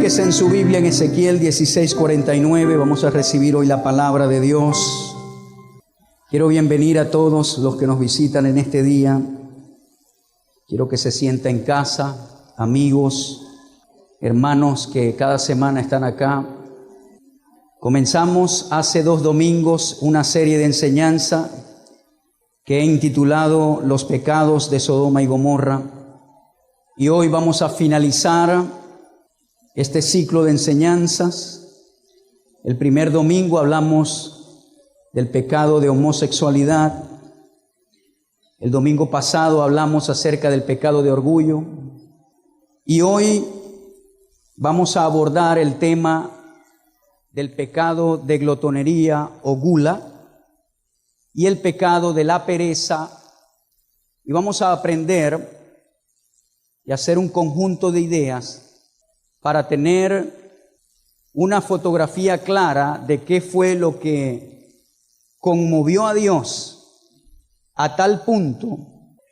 Ubíquese en su Biblia en Ezequiel 16:49. Vamos a recibir hoy la palabra de Dios. Quiero bienvenir a todos los que nos visitan en este día. Quiero que se sienta en casa, amigos, hermanos que cada semana están acá. Comenzamos hace 2 domingos una serie de enseñanza que he intitulado Los pecados de Sodoma y Gomorra. Y hoy vamos a finalizar este ciclo de enseñanzas. El primer domingo hablamos del pecado de homosexualidad. El domingo pasado hablamos acerca del pecado de orgullo. Y hoy vamos a abordar el tema del pecado de glotonería o gula y el pecado de la pereza. Y vamos a aprender y hacer un conjunto de ideas para tener una fotografía clara de qué fue lo que conmovió a Dios a tal punto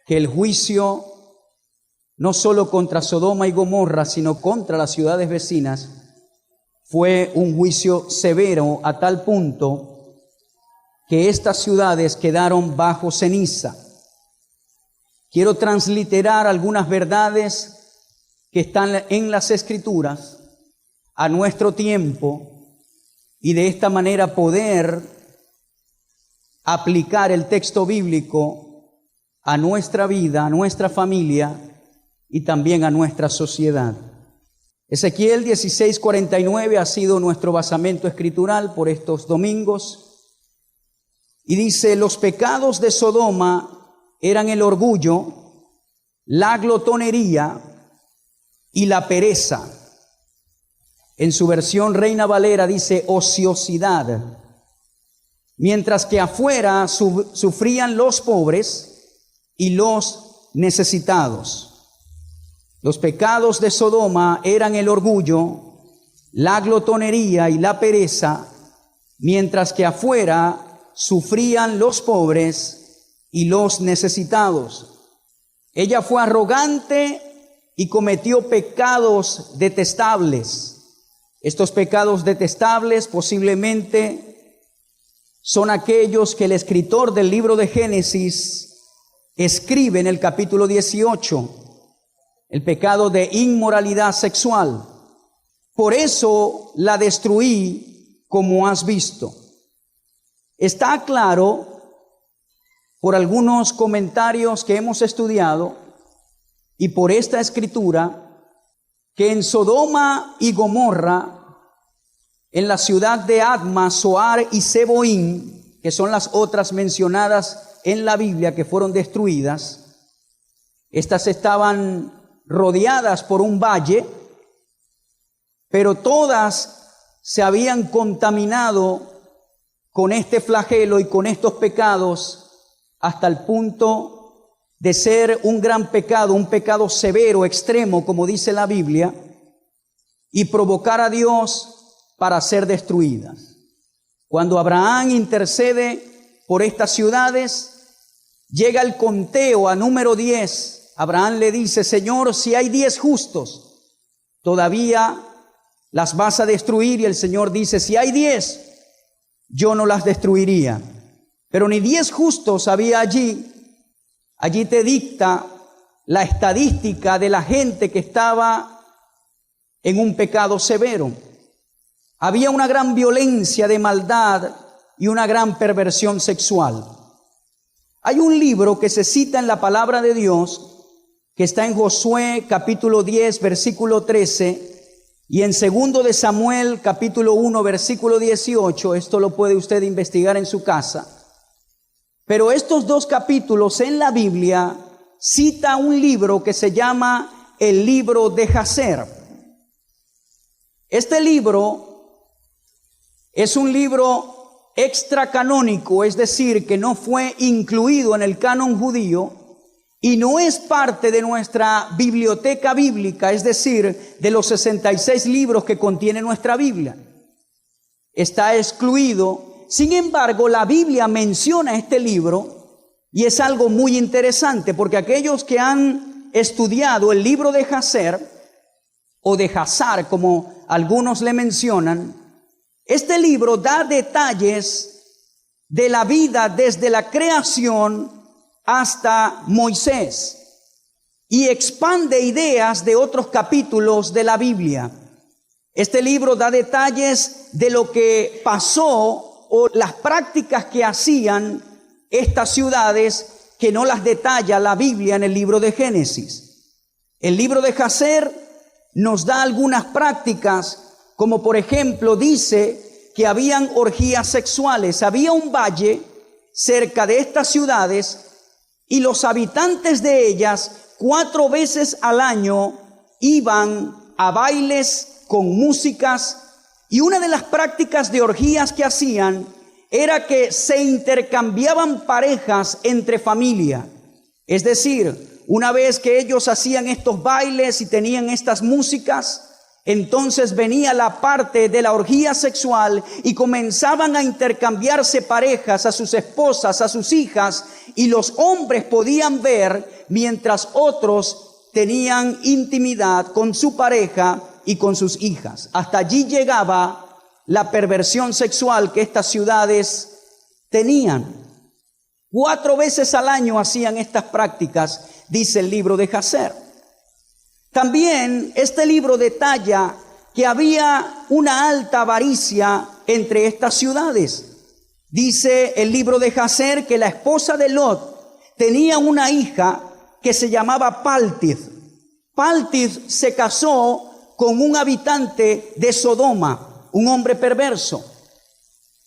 que el juicio no solo contra Sodoma y Gomorra, sino contra las ciudades vecinas, fue un juicio severo a tal punto que estas ciudades quedaron bajo ceniza. Quiero transliterar algunas verdades que están en las Escrituras a nuestro tiempo y de esta manera poder aplicar el texto bíblico a nuestra vida, a nuestra familia y también a nuestra sociedad. Ezequiel 16:49 ha sido nuestro basamento escritural por estos domingos y dice: los pecados de Sodoma eran el orgullo, la glotonería y la pereza. En su versión Reina Valera dice ociosidad. Mientras que afuera sufrían los pobres y los necesitados. Los pecados de Sodoma eran el orgullo, la glotonería y la pereza, mientras que afuera sufrían los pobres y los necesitados. Ella fue arrogante y cometió pecados detestables. Estos pecados detestables posiblemente son aquellos que el escritor del libro de Génesis escribe en el capítulo 18, el pecado de inmoralidad sexual. Por eso la destruí, como has visto. Está claro por algunos comentarios que hemos estudiado y por esta escritura que en Sodoma y Gomorra, en la ciudad de Adma, Zoar y Zeboim, que son las otras mencionadas en la Biblia que fueron destruidas, estas estaban rodeadas por un valle, pero todas se habían contaminado con este flagelo y con estos pecados hasta el punto de ser un gran pecado, un pecado severo, extremo, como dice la Biblia, y provocar a Dios para ser destruidas. Cuando Abraham intercede por estas ciudades, llega el conteo a número 10. Abraham le dice: Señor, si hay 10 justos, todavía las vas a destruir. Y el Señor dice: si hay 10, yo no las destruiría. Pero ni 10 justos había allí. Allí te dicta la estadística de la gente que estaba en un pecado severo. Había una gran violencia de maldad y una gran perversión sexual. Hay un libro que se cita en la palabra de Dios, que está en Josué capítulo 10, versículo 13, y en 2 de Samuel capítulo 1, versículo 18. Esto lo puede usted investigar en su casa. Pero estos 2 capítulos en la Biblia cita un libro que se llama el libro de Jazer. Este libro es un libro extracanónico, es decir, que no fue incluido en el canon judío y no es parte de nuestra biblioteca bíblica, es decir, de los 66 libros que contiene nuestra Biblia. Está excluido. Sin embargo, la Biblia menciona este libro y es algo muy interesante, porque aquellos que han estudiado el libro de Jazer o de Hazar, como algunos le mencionan, este libro da detalles de la vida desde la creación hasta Moisés y expande ideas de otros capítulos de la Biblia. Este libro da detalles de lo que pasó o las prácticas que hacían estas ciudades que no las detalla la Biblia en el libro de Génesis. El libro de Jacer nos da algunas prácticas, como por ejemplo dice que habían orgías sexuales. Había un valle cerca de estas ciudades y los habitantes de ellas 4 veces al año iban a bailes con músicas, y una de las prácticas de orgías que hacían era que se intercambiaban parejas entre familia. Es decir, una vez que ellos hacían estos bailes y tenían estas músicas, entonces venía la parte de la orgía sexual y comenzaban a intercambiarse parejas, a sus esposas, a sus hijas, y los hombres podían ver mientras otros tenían intimidad con su pareja y con sus hijas. Hasta allí llegaba la perversión sexual que estas ciudades tenían. 4 veces al año hacían estas prácticas, dice el libro de Jacer. También este libro detalla que había una alta avaricia entre estas ciudades. Dice el libro de Jacer que la esposa de Lot tenía una hija que se llamaba Paltith. Paltith se casó con un habitante de Sodoma, un hombre perverso.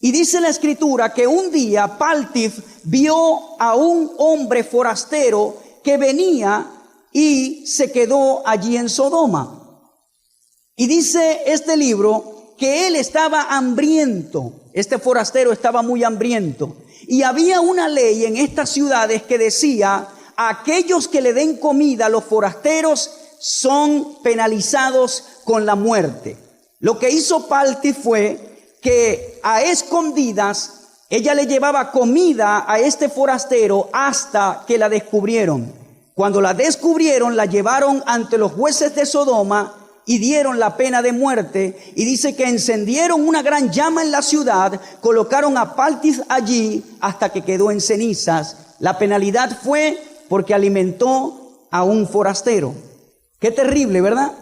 Y dice la escritura que un día Paltith vio a un hombre forastero que venía y se quedó allí en Sodoma. Y dice este libro que él estaba hambriento, este forastero estaba muy hambriento. Y había una ley en estas ciudades que decía: a aquellos que le den comida a los forasteros son penalizados con la muerte. Lo que hizo Paltith fue que a escondidas ella le llevaba comida a este forastero hasta que la descubrieron. Cuando la descubrieron, la llevaron ante los jueces de Sodoma y dieron la pena de muerte. Y dice que encendieron una gran llama en la ciudad, colocaron a Paltith allí hasta que quedó en cenizas. La penalidad fue porque alimentó a un forastero. Qué terrible, ¿verdad?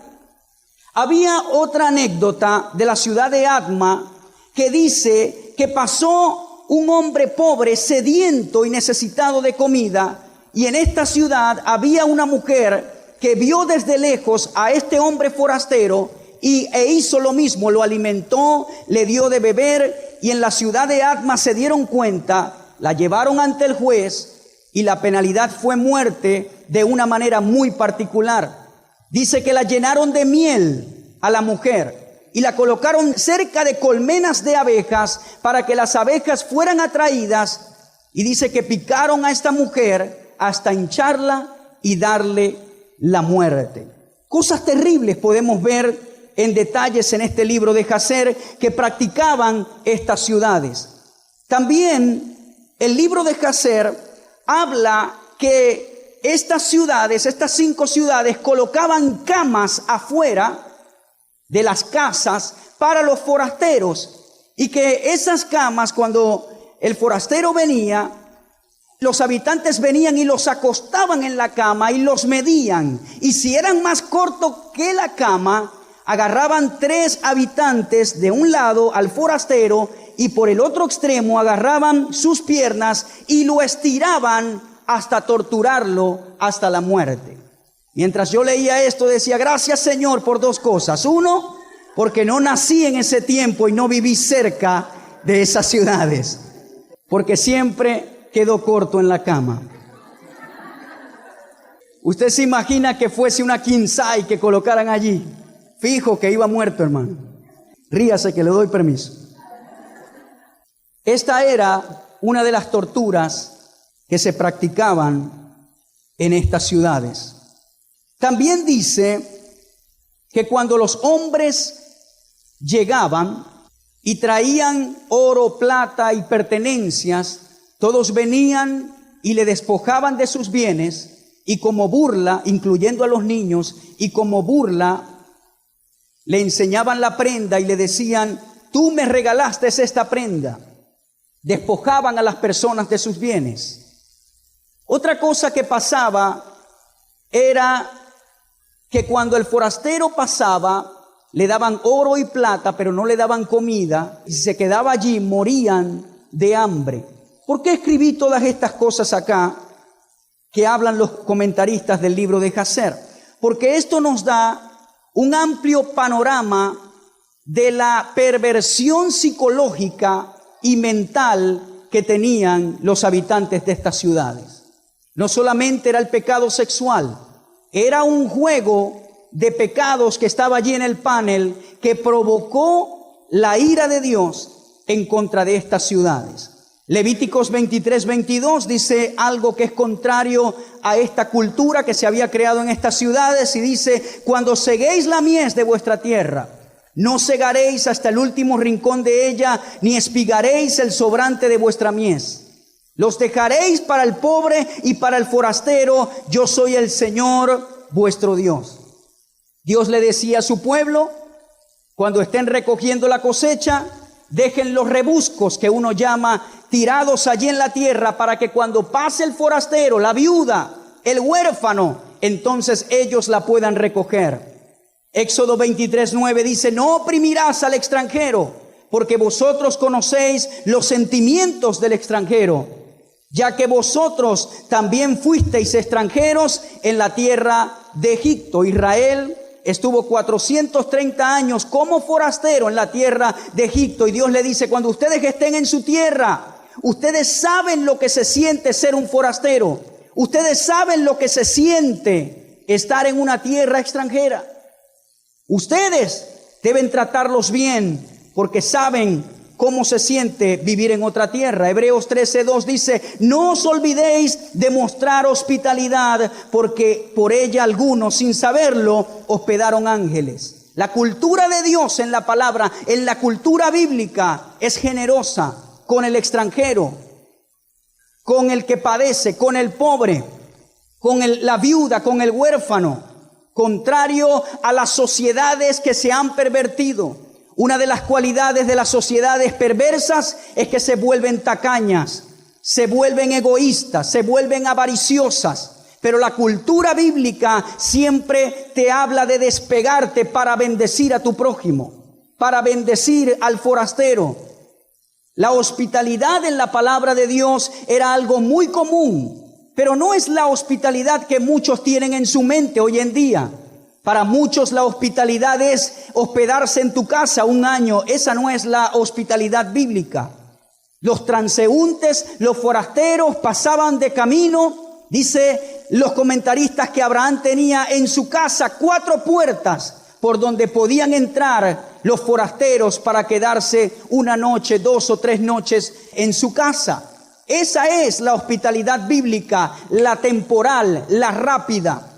Había otra anécdota de la ciudad de Adma que dice que pasó un hombre pobre, sediento y necesitado de comida, y en esta ciudad había una mujer que vio desde lejos a este hombre forastero e hizo lo mismo, lo alimentó, le dio de beber, y en la ciudad de Adma se dieron cuenta, la llevaron ante el juez y la penalidad fue muerte de una manera muy particular. Dice que la llenaron de miel a la mujer y la colocaron cerca de colmenas de abejas para que las abejas fueran atraídas, y dice que picaron a esta mujer hasta hincharla y darle la muerte. Cosas terribles podemos ver en detalles en este libro de Jacer que practicaban estas ciudades. También el libro de Jacer habla que estas ciudades, estas 5 ciudades, colocaban camas afuera de las casas para los forasteros, y que esas camas, cuando el forastero venía, los habitantes venían y los acostaban en la cama y los medían, y si eran más cortos que la cama, agarraban 3 habitantes de un lado al forastero y por el otro extremo agarraban sus piernas y lo estiraban hasta torturarlo hasta la muerte. Mientras yo leía esto decía: gracias, Señor, por 2 cosas. 1, porque no nací en ese tiempo y no viví cerca de esas ciudades, porque siempre quedó corto en la cama. Usted se imagina que fuese una king size que colocaran allí, fijo que iba muerto, hermano. Ríase que le doy permiso. Esta era una de las torturas que se practicaban en estas ciudades. También dice que cuando los hombres llegaban y traían oro, plata y pertenencias, todos venían y le despojaban de sus bienes, y como burla, incluyendo a los niños, y como burla le enseñaban la prenda y le decían: tú me regalaste esta prenda. Despojaban a las personas de sus bienes. Otra cosa que pasaba era que cuando el forastero pasaba, le daban oro y plata, pero no le daban comida, y si se quedaba allí, morían de hambre. ¿Por qué escribí todas estas cosas acá que hablan los comentaristas del libro de Jasher? Porque esto nos da un amplio panorama de la perversión psicológica y mental que tenían los habitantes de estas ciudades. No solamente era el pecado sexual, era un juego de pecados que estaba allí en el panel que provocó la ira de Dios en contra de estas ciudades. Levíticos 23:22 dice algo que es contrario a esta cultura que se había creado en estas ciudades, y dice: cuando seguéis la mies de vuestra tierra, no segaréis hasta el último rincón de ella, ni espigaréis el sobrante de vuestra mies. Los dejaréis para el pobre y para el forastero. Yo soy el Señor vuestro Dios. Dios le decía a su pueblo: cuando estén recogiendo la cosecha, dejen los rebuscos, que uno llama, tirados allí en la tierra, para que cuando pase el forastero, la viuda, el huérfano, entonces ellos la puedan recoger. Éxodo 23:9 dice: no oprimirás al extranjero, porque vosotros conocéis los sentimientos del extranjero, ya que vosotros también fuisteis extranjeros en la tierra de Egipto. Israel estuvo 430 años como forastero en la tierra de Egipto, y Dios le dice: cuando ustedes estén en su tierra, ustedes saben lo que se siente ser un forastero. Ustedes saben lo que se siente estar en una tierra extranjera. Ustedes deben tratarlos bien, porque saben cómo se siente vivir en otra tierra. Hebreos 13:2 dice: no os olvidéis de mostrar hospitalidad, porque por ella algunos, sin saberlo, hospedaron ángeles. La cultura de Dios en la palabra, en la cultura bíblica, es generosa con el extranjero, con el que padece, con el pobre, con la viuda, con el huérfano, contrario a las sociedades que se han pervertido. Una de las cualidades de las sociedades perversas es que se vuelven tacañas, se vuelven egoístas, se vuelven avariciosas. Pero la cultura bíblica siempre te habla de despegarte para bendecir a tu prójimo, para bendecir al forastero. La hospitalidad en la palabra de Dios era algo muy común, pero no es la hospitalidad que muchos tienen en su mente hoy en día. Para muchos la hospitalidad es hospedarse en tu casa un año. Esa no es la hospitalidad bíblica. Los transeúntes, los forasteros pasaban de camino. Dice los comentaristas que Abraham tenía en su casa 4 puertas por donde podían entrar los forasteros para quedarse una noche, 2 o 3 noches en su casa. Esa es la hospitalidad bíblica, la temporal, la rápida.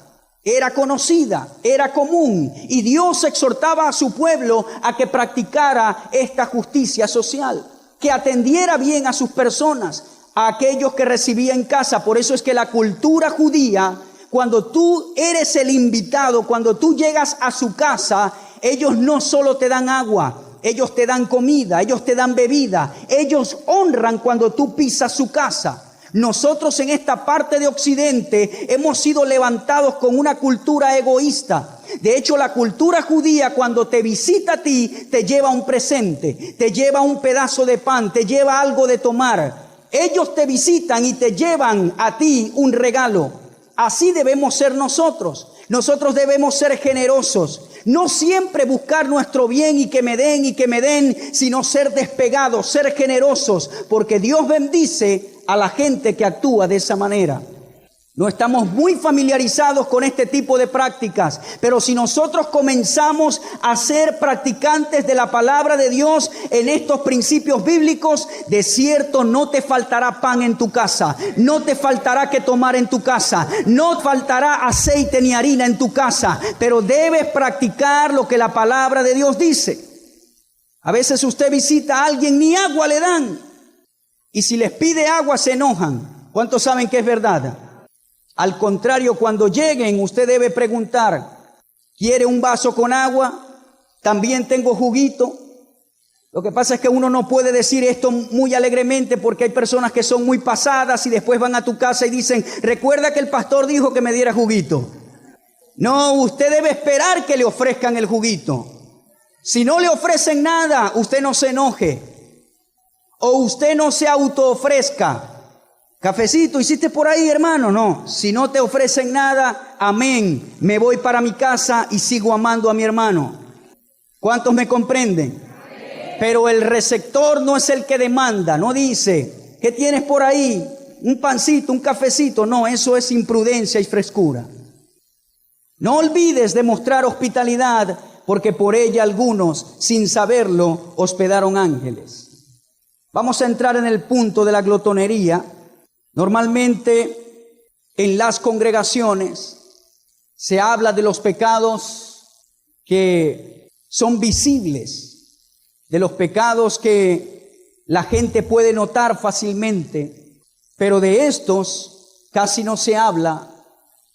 Era conocida, era común, y Dios exhortaba a su pueblo a que practicara esta justicia social, que atendiera bien a sus personas, a aquellos que recibía en casa. Por eso es que la cultura judía, cuando tú eres el invitado, cuando tú llegas a su casa, ellos no solo te dan agua, ellos te dan comida, ellos te dan bebida, ellos honran cuando tú pisas su casa. Nosotros en esta parte de Occidente hemos sido levantados con una cultura egoísta. De hecho, la cultura judía, cuando te visita a ti, te lleva un presente, te lleva un pedazo de pan, te lleva algo de tomar. Ellos te visitan y te llevan a ti un regalo. Así debemos ser nosotros. Nosotros debemos ser generosos. No siempre buscar nuestro bien y que me den, sino ser despegados, ser generosos, porque Dios bendice a la gente que actúa de esa manera. No estamos muy familiarizados con este tipo de prácticas, pero si nosotros comenzamos a ser practicantes de la palabra de Dios en estos principios bíblicos, de cierto no te faltará pan en tu casa, no te faltará que tomar en tu casa, no faltará aceite ni harina en tu casa, pero debes practicar lo que la palabra de Dios dice. A veces usted visita a alguien, ni agua le dan, y si les pide agua se enojan. ¿Cuántos saben que es verdad? Al contrario, cuando lleguen, usted debe preguntar: ¿quiere un vaso con agua? también tengo juguito. Lo que pasa es que uno no puede decir esto muy alegremente porque hay personas que son muy pasadas y después van a tu casa y dicen, recuerda que el pastor dijo que me diera juguito. No, usted debe esperar que le ofrezcan el juguito. Si no le ofrecen nada, usted no se enoje. O usted no se autoofrezca. Cafecito, ¿hiciste por ahí, hermano? No, si no te ofrecen nada, amén. Me voy para mi casa y sigo amando a mi hermano. ¿Cuántos me comprenden? Pero el receptor no es el que demanda, no dice, ¿qué tienes por ahí? Un pancito, un cafecito. No, eso es imprudencia y frescura. No olvides demostrar hospitalidad, porque por ella algunos, sin saberlo, hospedaron ángeles. Vamos a entrar en el punto de la glotonería. Normalmente en las congregaciones se habla de los pecados que son visibles, de los pecados que la gente puede notar fácilmente, pero de estos casi no se habla,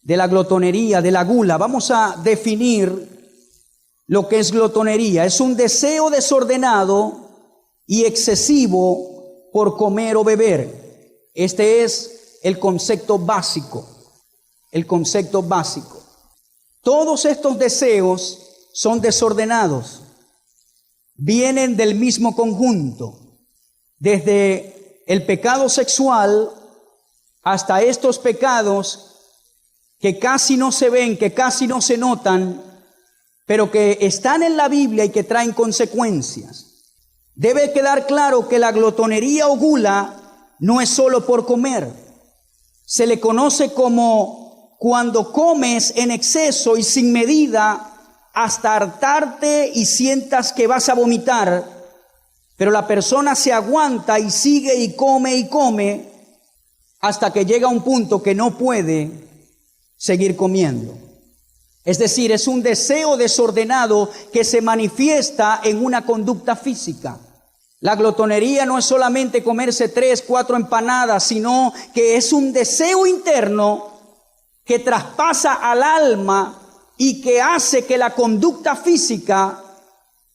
de la glotonería, de la gula. Vamos a definir lo que es glotonería. Es un deseo desordenado y excesivo por comer o beber. Este es el concepto básico. El concepto básico. Todos estos deseos son desordenados. Vienen del mismo conjunto. Desde el pecado sexual hasta estos pecados que casi no se ven, que casi no se notan, pero que están en la Biblia y que traen consecuencias. Debe quedar claro que la glotonería o gula no es solo por comer. Se le conoce como cuando comes en exceso y sin medida hasta hartarte y sientas que vas a vomitar, pero la persona se aguanta y sigue y come hasta que llega a un punto que no puede seguir comiendo. Es decir, es un deseo desordenado que se manifiesta en una conducta física. La glotonería no es solamente comerse 3, 4 empanadas, sino que es un deseo interno que traspasa al alma y que hace que la conducta física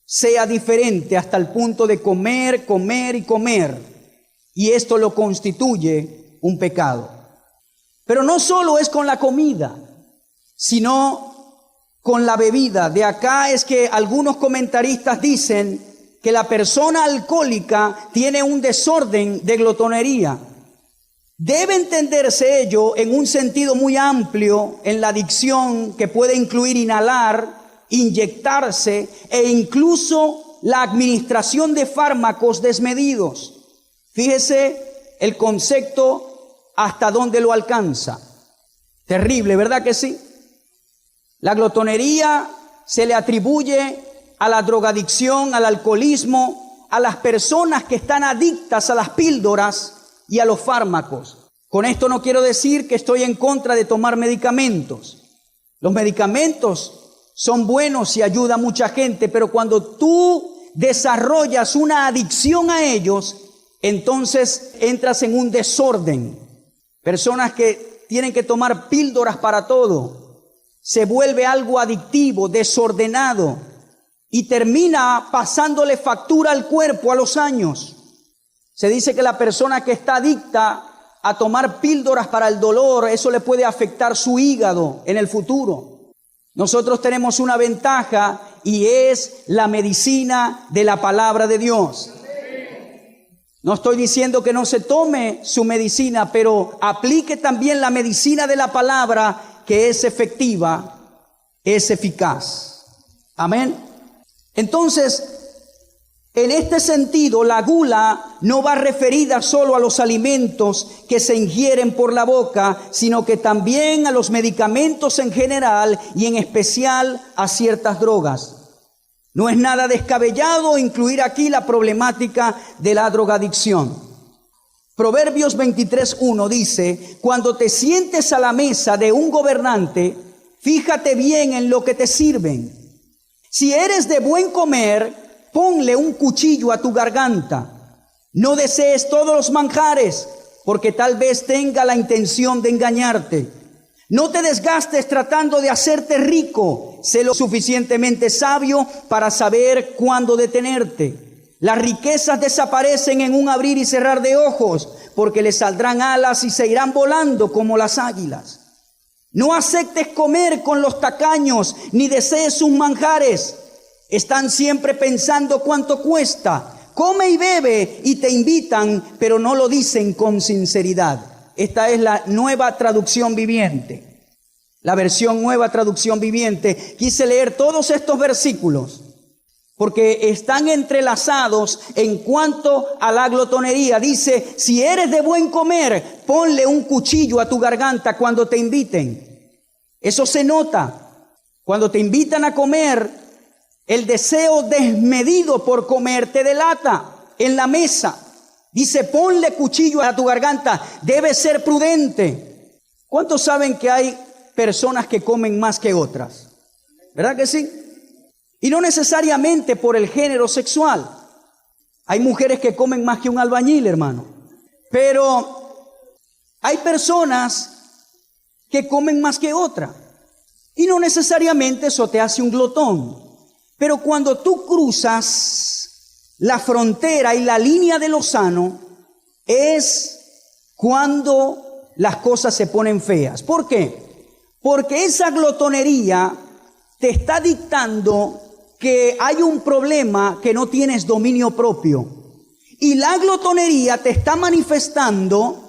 sea diferente hasta el punto de comer, comer y comer. Y esto lo constituye un pecado. Pero no solo es con la comida, sino con la bebida. De acá es que algunos comentaristas dicen que la persona alcohólica tiene un desorden de glotonería. Debe entenderse ello en un sentido muy amplio en la adicción que puede incluir inhalar, inyectarse e incluso la administración de fármacos desmedidos. Fíjese el concepto hasta dónde lo alcanza. Terrible, ¿verdad que sí? La glotonería se le atribuye a la drogadicción, al alcoholismo, a las personas que están adictas a las píldoras y a los fármacos. Con esto no quiero decir que estoy en contra de tomar medicamentos. Los medicamentos son buenos y ayudan a mucha gente, pero cuando tú desarrollas una adicción a ellos, entonces entras en un desorden. Personas que tienen que tomar píldoras para todo. Se vuelve algo adictivo, desordenado, y termina pasándole factura al cuerpo a los años. Se dice que la persona que está adicta a tomar píldoras para el dolor, eso le puede afectar su hígado en el futuro. Nosotros tenemos una ventaja y es la medicina de la palabra de Dios. No estoy diciendo que no se tome su medicina, pero aplique también la medicina de la palabra, que es efectiva, es eficaz. Amén. Entonces, en este sentido, la gula no va referida solo a los alimentos que se ingieren por la boca, sino que también a los medicamentos en general y en especial a ciertas drogas. No es nada descabellado incluir aquí la problemática de la drogadicción. Proverbios 23:1 dice, cuando te sientes a la mesa de un gobernante, fíjate bien en lo que te sirven. Si eres de buen comer, ponle un cuchillo a tu garganta. No desees todos los manjares, porque tal vez tenga la intención de engañarte. No te desgastes tratando de hacerte rico. Sé lo suficientemente sabio para saber cuándo detenerte. Las riquezas desaparecen en un abrir y cerrar de ojos, porque les saldrán alas y se irán volando como las águilas. No aceptes comer con los tacaños, ni desees sus manjares. Están siempre pensando cuánto cuesta. Come y bebe y te invitan, pero no lo dicen con sinceridad. Esta es la Nueva Traducción Viviente. La versión Nueva Traducción Viviente. Quise leer todos estos versículos porque están entrelazados en cuanto a la glotonería. Dice, si eres de buen comer, ponle un cuchillo a tu garganta cuando te inviten. Eso se nota. Cuando te invitan a comer, el deseo desmedido por comer te delata en la mesa. Dice, ponle cuchillo a tu garganta. Debes ser prudente. ¿Cuántos saben que hay personas que comen más que otras? ¿Verdad que sí? Y no necesariamente por el género sexual. Hay mujeres que comen más que un albañil, hermano. Pero hay personas que comen más que otra. Y no necesariamente eso te hace un glotón. Pero cuando tú cruzas la frontera y la línea de lo sano, es cuando las cosas se ponen feas. ¿Por qué? Porque esa glotonería te está dictando que hay un problema, que no tienes dominio propio. Y la glotonería te está manifestando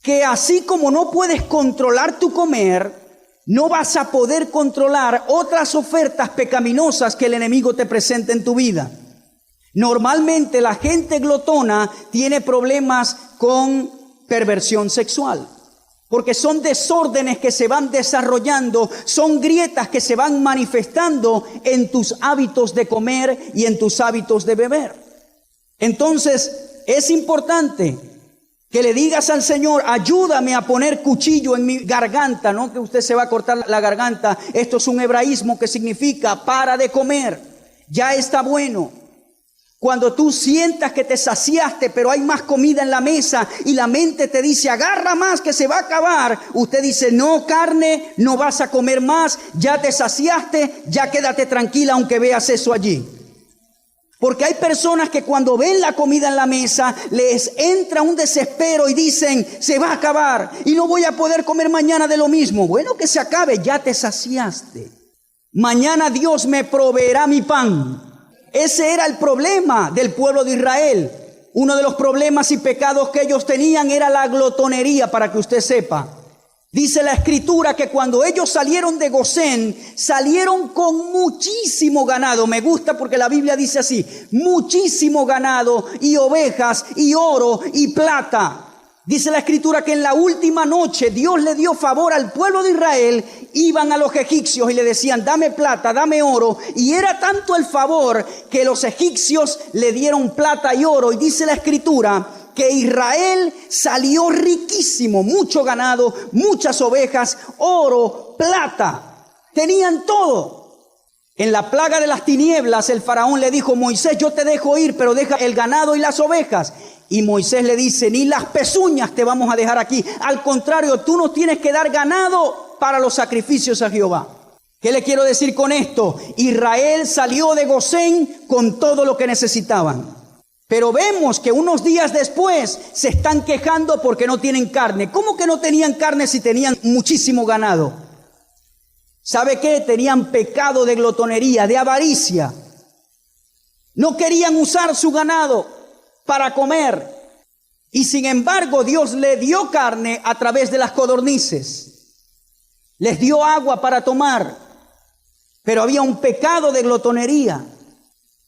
que así como no puedes controlar tu comer, no vas a poder controlar otras ofertas pecaminosas que el enemigo te presenta en tu vida. Normalmente la gente glotona tiene problemas con perversión sexual, porque son desórdenes que se van desarrollando, son grietas que se van manifestando en tus hábitos de comer y en tus hábitos de beber. Entonces es importante que le digas al Señor, ayúdame a poner cuchillo en mi garganta, no que usted se va a cortar la garganta. Esto es un hebraísmo que significa para de comer, ya está bueno. Cuando tú sientas que te saciaste, pero hay más comida en la mesa y la mente te dice, agarra más que se va a acabar. Usted dice, no, carne, no vas a comer más, ya te saciaste, ya quédate tranquila aunque veas eso allí. Porque hay personas que cuando ven la comida en la mesa, les entra un desespero y dicen, se va a acabar y no voy a poder comer mañana de lo mismo. Bueno, que se acabe, ya te saciaste. Mañana Dios me proveerá mi pan. Ese era el problema del pueblo de Israel. Uno de los problemas y pecados que ellos tenían era la glotonería, para que usted sepa. Dice la Escritura que cuando ellos salieron de Gosén, salieron con muchísimo ganado. Me gusta porque la Biblia dice así, muchísimo ganado y ovejas y oro y plata. Dice la Escritura que en la última noche Dios le dio favor al pueblo de Israel. Iban a los egipcios y le decían, dame plata, dame oro. Y era tanto el favor que los egipcios le dieron plata y oro. Y dice la Escritura que Israel salió riquísimo, mucho ganado, muchas ovejas, oro, plata. Tenían todo. En la plaga de las tinieblas el faraón le dijo, Moisés, yo te dejo ir, pero deja el ganado y las ovejas. Y Moisés le dice, ni las pezuñas te vamos a dejar aquí. Al contrario, tú nos tienes que dar ganado para los sacrificios a Jehová. ¿Qué le quiero decir con esto? Israel salió de Gosén con todo lo que necesitaban. Pero vemos que unos días después se están quejando porque no tienen carne. ¿Cómo que no tenían carne si tenían muchísimo ganado? ¿Sabe qué? Tenían pecado de glotonería, de avaricia. No querían usar su ganado para comer. Y sin embargo, Dios le dio carne a través de las codornices. Les dio agua para tomar. Pero había un pecado de glotonería.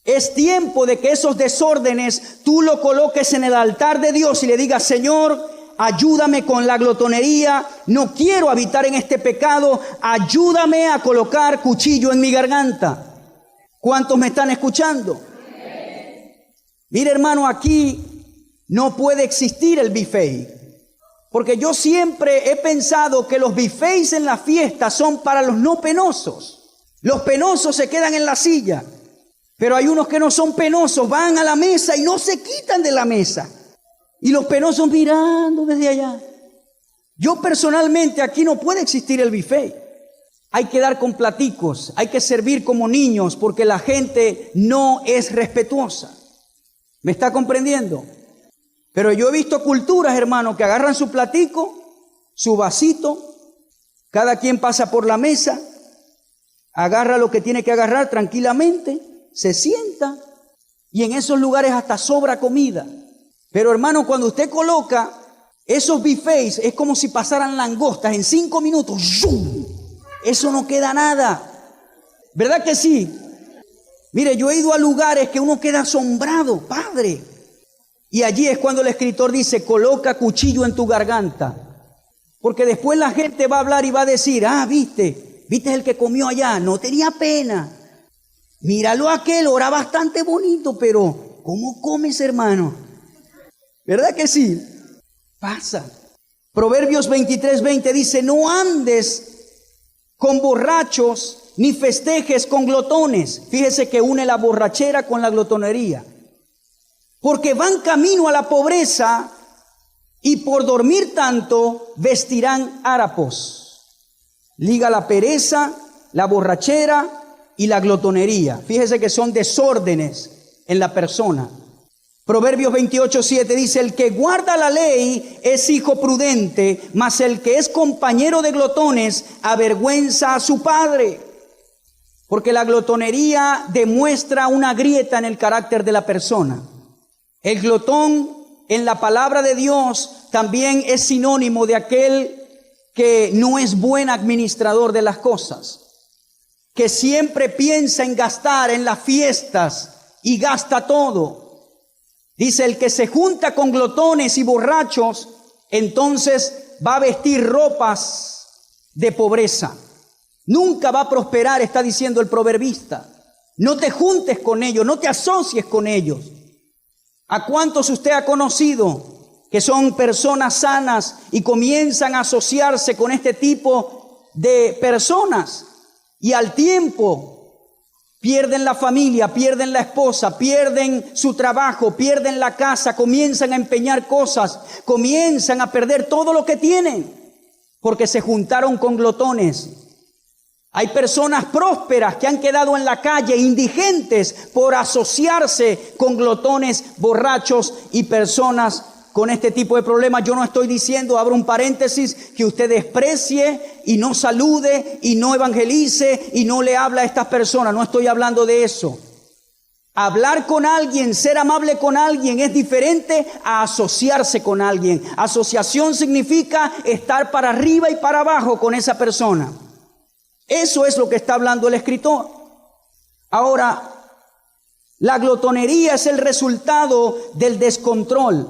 Es tiempo de que esos desórdenes tú lo coloques en el altar de Dios y le digas, Señor, ayúdame con la glotonería. No quiero habitar en este pecado. Ayúdame a colocar cuchillo en mi garganta. ¿Cuántos me están escuchando? Mire, hermano, aquí no puede existir el buffet. Porque yo siempre he pensado que los buffets en la fiesta son para los no penosos. Los penosos se quedan en la silla. Pero hay unos que no son penosos, van a la mesa y no se quitan de la mesa. Y los penosos mirando desde allá. Yo personalmente aquí no puede existir el buffet. Hay que dar con platicos, hay que servir como niños porque la gente no es respetuosa. ¿Me está comprendiendo? Pero yo he visto culturas, hermano, que agarran su platico, su vasito, cada quien pasa por la mesa, agarra lo que tiene que agarrar tranquilamente, se sienta y en esos lugares hasta sobra comida. Pero hermano, cuando usted coloca esos buffets, es como si pasaran langostas en 5 minutos. ¡Zum! Eso no queda nada. ¿Verdad que sí? Mire, yo he ido a lugares que uno queda asombrado, Padre. Y allí es cuando el escritor dice, coloca cuchillo en tu garganta. Porque después la gente va a hablar y va a decir, viste el que comió allá, no tenía pena. Míralo aquel, ora bastante bonito, pero ¿cómo comes, hermano? ¿Verdad que sí? Pasa. Proverbios 23:20 dice, no andes con borrachos, ni festejes con glotones. Fíjese que une la borrachera con la glotonería. Porque van camino a la pobreza y por dormir tanto vestirán harapos. Liga la pereza, la borrachera y la glotonería. Fíjese que son desórdenes en la persona. Proverbios 28:7 dice, el que guarda la ley es hijo prudente, mas el que es compañero de glotones avergüenza a su padre. Porque la glotonería demuestra una grieta en el carácter de la persona. El glotón en la palabra de Dios también es sinónimo de aquel que no es buen administrador de las cosas, que siempre piensa en gastar en las fiestas y gasta todo. Dice, el que se junta con glotones y borrachos, entonces va a vestir ropas de pobreza. Nunca va a prosperar, está diciendo el proverbista. No te juntes con ellos, no te asocies con ellos. ¿A cuántos usted ha conocido que son personas sanas y comienzan a asociarse con este tipo de personas? Y al tiempo pierden la familia, pierden la esposa, pierden su trabajo, pierden la casa, comienzan a empeñar cosas, comienzan a perder todo lo que tienen, porque se juntaron con glotones. Hay personas prósperas que han quedado en la calle, indigentes, por asociarse con glotones, borrachos y personas con este tipo de problemas. Yo no estoy diciendo, abro un paréntesis, que usted desprecie y no salude y no evangelice y no le habla a estas personas. No estoy hablando de eso. Hablar con alguien, ser amable con alguien es diferente a asociarse con alguien. Asociación significa estar para arriba y para abajo con esa persona. Eso es lo que está hablando el escritor. Ahora, la glotonería es el resultado del descontrol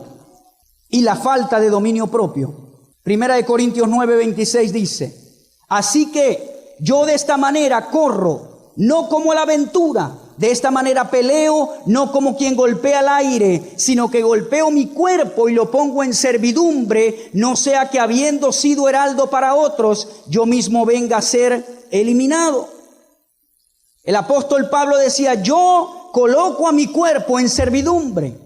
y la falta de dominio propio. Primera de Corintios 9:26 dice, así que yo de esta manera corro, no como la aventura, de esta manera peleo, no como quien golpea al aire, sino que golpeo mi cuerpo y lo pongo en servidumbre, no sea que habiendo sido heraldo para otros, yo mismo venga a ser eliminado. El apóstol Pablo decía, yo coloco a mi cuerpo en servidumbre.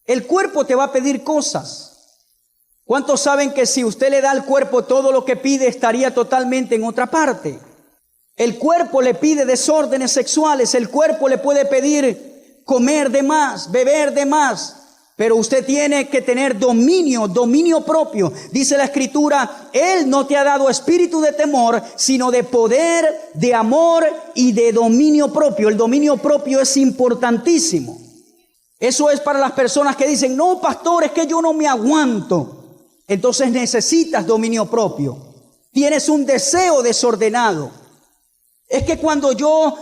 El cuerpo te va a pedir cosas. ¿Cuántos saben que si usted le da al cuerpo todo lo que pide, estaría totalmente en otra parte? El cuerpo le pide desórdenes sexuales, el cuerpo le puede pedir comer de más, beber de más, pero usted tiene que tener dominio propio. Dice la Escritura, Él no te ha dado espíritu de temor, sino de poder, de amor y de dominio propio. El dominio propio es importantísimo. Eso es para las personas que dicen, no, pastor, es que yo no me aguanto. Entonces necesitas dominio propio. Tienes un deseo desordenado. Es que cuando yo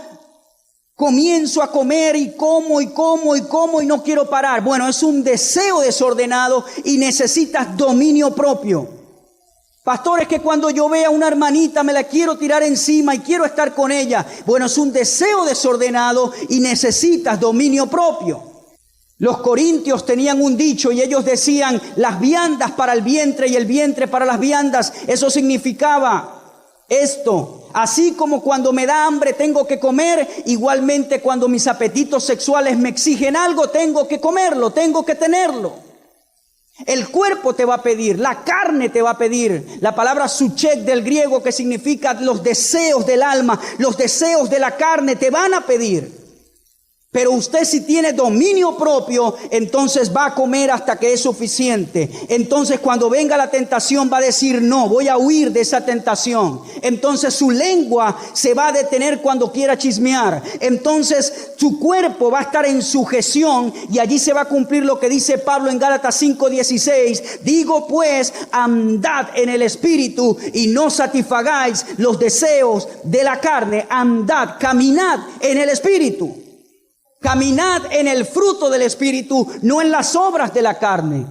comienzo a comer y como y no quiero parar. Bueno, es un deseo desordenado y necesitas dominio propio. Pastor, es que cuando yo veo a una hermanita me la quiero tirar encima y quiero estar con ella. Bueno, es un deseo desordenado y necesitas dominio propio. Los corintios tenían un dicho y ellos decían, las viandas para el vientre y el vientre para las viandas. Eso significaba esto: así como cuando me da hambre tengo que comer, igualmente cuando mis apetitos sexuales me exigen algo, tengo que comerlo, tengo que tenerlo. El cuerpo te va a pedir, la carne te va a pedir. La palabra suchek del griego, que significa los deseos del alma, los deseos de la carne te van a pedir. Pero usted, si tiene dominio propio, entonces va a comer hasta que es suficiente. Entonces cuando venga la tentación va a decir no, voy a huir de esa tentación. Entonces su lengua se va a detener cuando quiera chismear. Entonces su cuerpo va a estar en sujeción y allí se va a cumplir lo que dice Pablo en Gálatas 5:16. Digo pues, andad en el espíritu y no satisfagáis los deseos de la carne. Andad, caminad en el espíritu. Caminad en el fruto del Espíritu, no en las obras de la carne.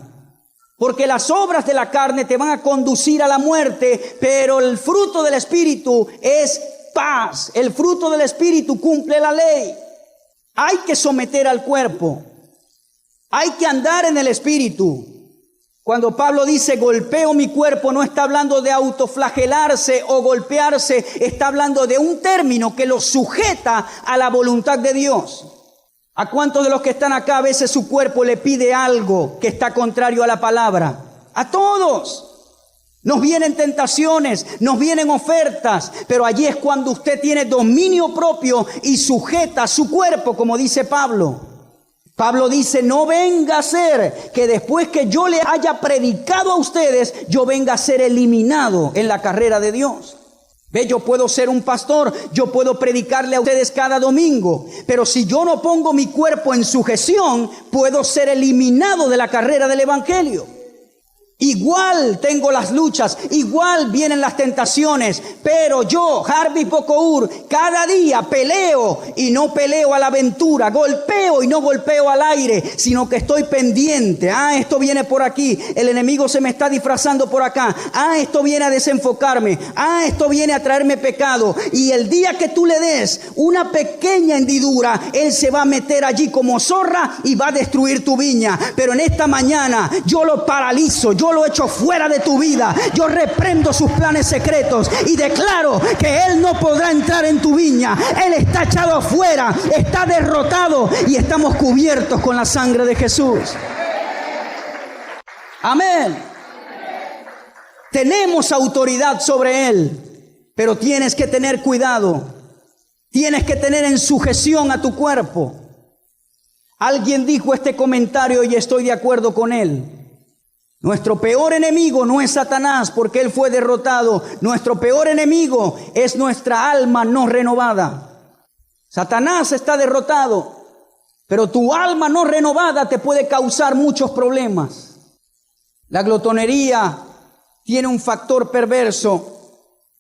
Porque las obras de la carne te van a conducir a la muerte, pero el fruto del Espíritu es paz. El fruto del Espíritu cumple la ley. Hay que someter al cuerpo. Hay que andar en el Espíritu. Cuando Pablo dice golpeo mi cuerpo, no está hablando de autoflagelarse o golpearse, está hablando de un término que lo sujeta a la voluntad de Dios. ¿A cuántos de los que están acá a veces su cuerpo le pide algo que está contrario a la palabra? A todos. Nos vienen tentaciones, nos vienen ofertas, pero allí es cuando usted tiene dominio propio y sujeta su cuerpo, como dice Pablo. Pablo dice, no venga a ser que después que yo le haya predicado a ustedes, yo venga a ser eliminado en la carrera de Dios. Ve, yo puedo ser un pastor, yo puedo predicarle a ustedes cada domingo, pero si yo no pongo mi cuerpo en sujeción, puedo ser eliminado de la carrera del evangelio. Igual tengo las luchas, igual vienen las tentaciones, pero yo, Harvey Bocour, cada día peleo y no peleo a la aventura, golpeo y no golpeo al aire, sino que estoy pendiente. Esto viene por aquí, el enemigo se me está disfrazando por acá. Esto viene a desenfocarme. Esto viene a traerme pecado. Y el día que tú le des una pequeña hendidura, él se va a meter allí como zorra y va a destruir tu viña. Pero en esta mañana yo lo paralizo, yo lo echo fuera de tu vida. Yo reprendo sus planes secretos y declaro que él no podrá entrar en tu viña. Él está echado afuera, está derrotado y estamos cubiertos con la sangre de Jesús. Amén. Tenemos autoridad sobre él, pero tienes que tener cuidado. Tienes que tener en sujeción a tu cuerpo. Alguien dijo este comentario y estoy de acuerdo con él. Nuestro peor enemigo no es Satanás, porque él fue derrotado. Nuestro peor enemigo es nuestra alma no renovada. Satanás está derrotado, pero tu alma no renovada te puede causar muchos problemas. La glotonería tiene un factor perverso.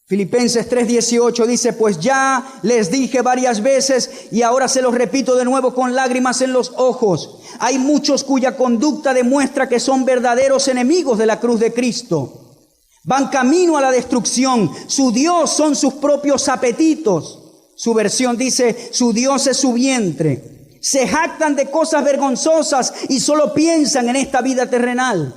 Filipenses 3:18 dice, pues ya les dije varias veces y ahora se los repito de nuevo con lágrimas en los ojos. Hay muchos cuya conducta demuestra que son verdaderos enemigos de la cruz de Cristo. Van camino a la destrucción. Su Dios son sus propios apetitos. Su versión dice, su Dios es su vientre. Se jactan de cosas vergonzosas y solo piensan en esta vida terrenal.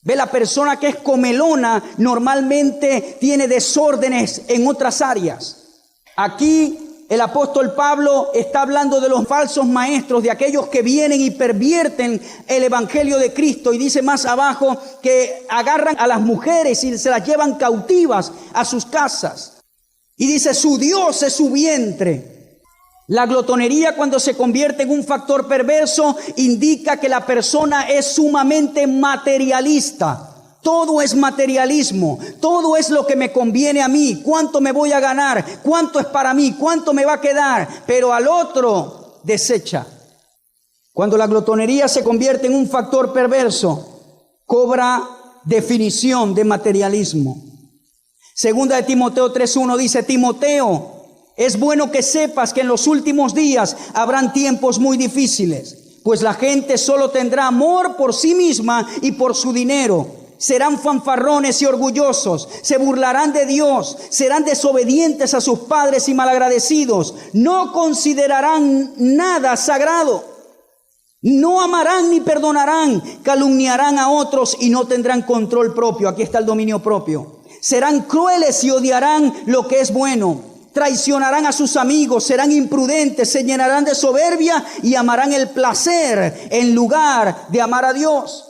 Ve, la persona que es comelona normalmente tiene desórdenes en otras áreas. Aquí el apóstol Pablo está hablando de los falsos maestros, de aquellos que vienen y pervierten el evangelio de Cristo. Y dice más abajo que agarran a las mujeres y se las llevan cautivas a sus casas. Y dice, su Dios es su vientre. La glotonería, cuando se convierte en un factor perverso, indica que la persona es sumamente materialista. Todo es materialismo, todo es lo que me conviene a mí, cuánto me voy a ganar, cuánto es para mí, cuánto me va a quedar, pero al otro desecha. Cuando la glotonería se convierte en un factor perverso, cobra definición de materialismo. Segunda de Timoteo 3:1 dice, Timoteo, es bueno que sepas que en los últimos días habrán tiempos muy difíciles, pues la gente solo tendrá amor por sí misma y por su dinero. Serán fanfarrones y orgullosos, se burlarán de Dios, serán desobedientes a sus padres y malagradecidos, no considerarán nada sagrado, no amarán ni perdonarán, calumniarán a otros y no tendrán control propio. Aquí está el dominio propio. Serán crueles y odiarán lo que es bueno. Traicionarán a sus amigos, serán imprudentes, se llenarán de soberbia y amarán el placer en lugar de amar a Dios.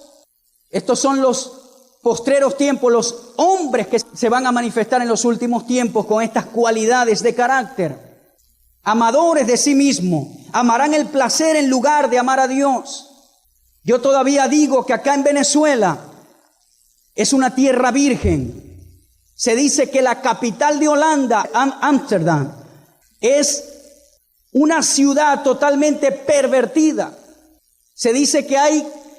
Estos son los postreros tiempos, los hombres que se van a manifestar en los últimos tiempos con estas cualidades de carácter. Amadores de sí mismo, amarán el placer en lugar de amar a Dios. Yo todavía digo que acá en Venezuela es una tierra virgen. Se dice que la capital de Holanda, Ámsterdam, es una ciudad totalmente pervertida. Se dice que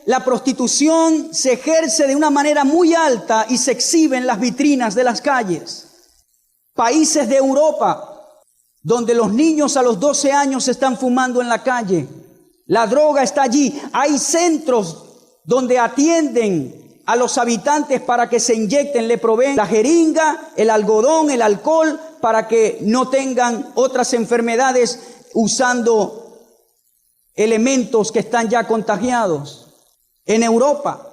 la prostitución se ejerce de una manera muy alta y se exhibe en las vitrinas de las calles. Países de Europa, donde los niños a los 12 años están fumando en la calle. La droga está allí. Hay centros donde atienden a los habitantes para que se inyecten, le proveen la jeringa, el algodón, el alcohol, para que no tengan otras enfermedades usando elementos que están ya contagiados. En Europa,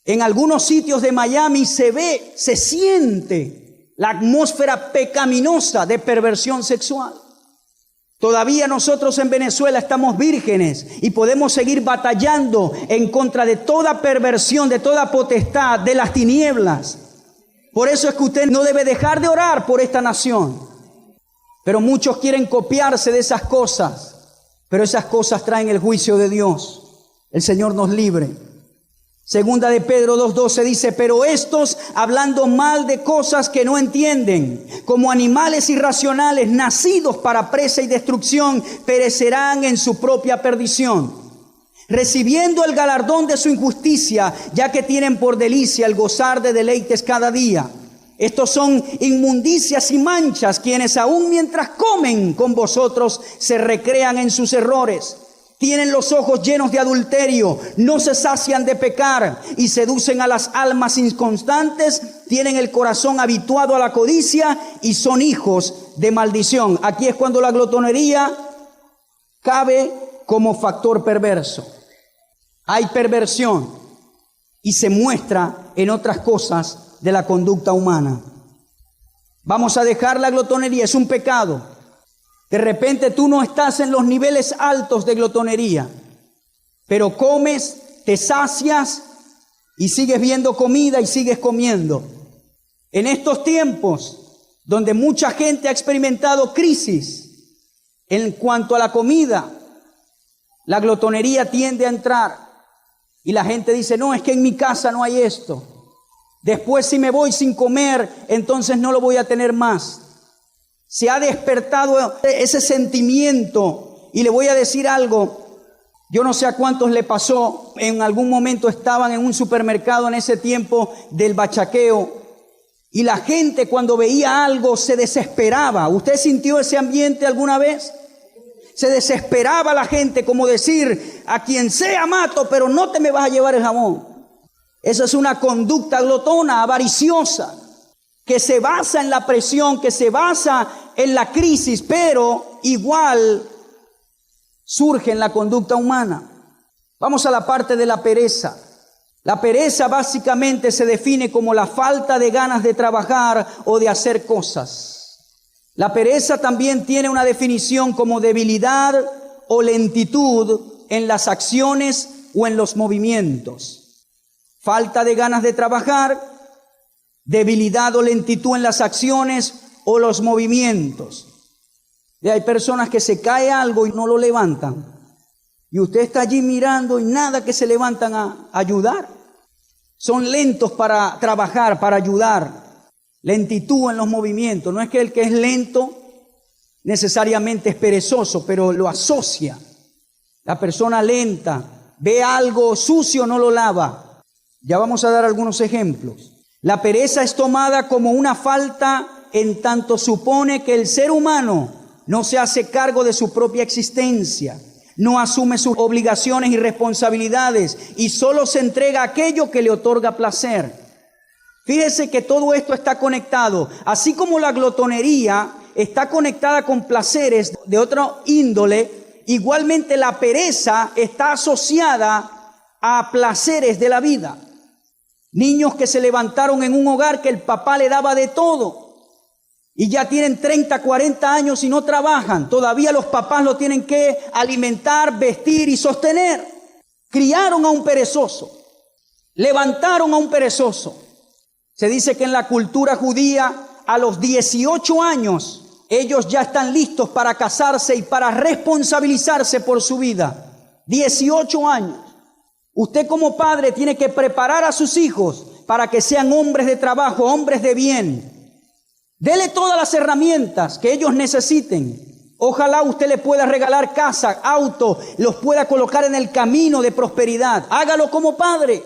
en algunos sitios de Miami se siente la atmósfera pecaminosa de perversión sexual. Todavía nosotros en Venezuela estamos vírgenes y podemos seguir batallando en contra de toda perversión, de toda potestad, de las tinieblas. Por eso es que usted no debe dejar de orar por esta nación. Pero muchos quieren copiarse de esas cosas, pero esas cosas traen el juicio de Dios. El Señor nos libre. Segunda de Pedro 2:12 dice, pero estos, hablando mal de cosas que no entienden, como animales irracionales, nacidos para presa y destrucción, perecerán en su propia perdición, recibiendo el galardón de su injusticia, ya que tienen por delicia el gozar de deleites cada día. Estos son inmundicias y manchas, quienes aún mientras comen con vosotros se recrean en sus errores. Tienen los ojos llenos de adulterio, no se sacian de pecar y seducen a las almas inconstantes, tienen el corazón habituado a la codicia y son hijos de maldición. Aquí es cuando la glotonería cabe como factor perverso. Hay perversión y se muestra en otras cosas de la conducta humana. Vamos a dejar la glotonería, es un pecado. De repente tú no estás en los niveles altos de glotonería, pero comes, te sacias y sigues viendo comida y sigues comiendo. En estos tiempos donde mucha gente ha experimentado crisis en cuanto a la comida, la glotonería tiende a entrar y la gente dice, no, es que en mi casa no hay esto. Después si me voy sin comer, entonces no lo voy a tener más. Se ha despertado ese sentimiento y le voy a decir algo. Yo no sé a cuántos le pasó, en algún momento estaban en un supermercado en ese tiempo del bachaqueo y la gente cuando veía algo se desesperaba. ¿Usted sintió ese ambiente alguna vez? Se desesperaba la gente, como decir, a quien sea mato, pero no te me vas a llevar el jamón. Esa es una conducta glotona, avariciosa, que se basa en la presión, que se basa en la crisis, pero igual surge en la conducta humana. Vamos a la parte de la pereza. La pereza básicamente se define como la falta de ganas de trabajar o de hacer cosas. La pereza también tiene una definición como debilidad o lentitud en las acciones o en los movimientos. Falta de ganas de trabajar, debilidad o lentitud en las acciones o los movimientos. Y hay personas que se cae algo y no lo levantan. Y usted está allí mirando y nada que se levantan a ayudar. Son lentos para trabajar, para ayudar. Lentitud en los movimientos. No es que el que es lento necesariamente es perezoso, pero lo asocia. La persona lenta ve algo sucio, no lo lava. Ya vamos a dar algunos ejemplos. La pereza es tomada como una falta en tanto supone que el ser humano no se hace cargo de su propia existencia, no asume sus obligaciones y responsabilidades y solo se entrega a aquello que le otorga placer. Fíjese que todo esto está conectado, así como la glotonería está conectada con placeres de otro índole, igualmente la pereza está asociada a placeres de la vida. Niños que se levantaron en un hogar que el papá le daba de todo y ya tienen 30, 40 años y no trabajan. Todavía los papás lo tienen que alimentar, vestir y sostener. Criaron a un perezoso. levantaron a un perezoso. Se dice que en la cultura judía, a los 18 años, ellos ya están listos para casarse y para responsabilizarse por su vida. 18 años. Usted como padre tiene que preparar a sus hijos para que sean hombres de trabajo, hombres de bien. Dele todas las herramientas que ellos necesiten. Ojalá usted le pueda regalar casa, auto, los pueda colocar en el camino de prosperidad. Hágalo como padre.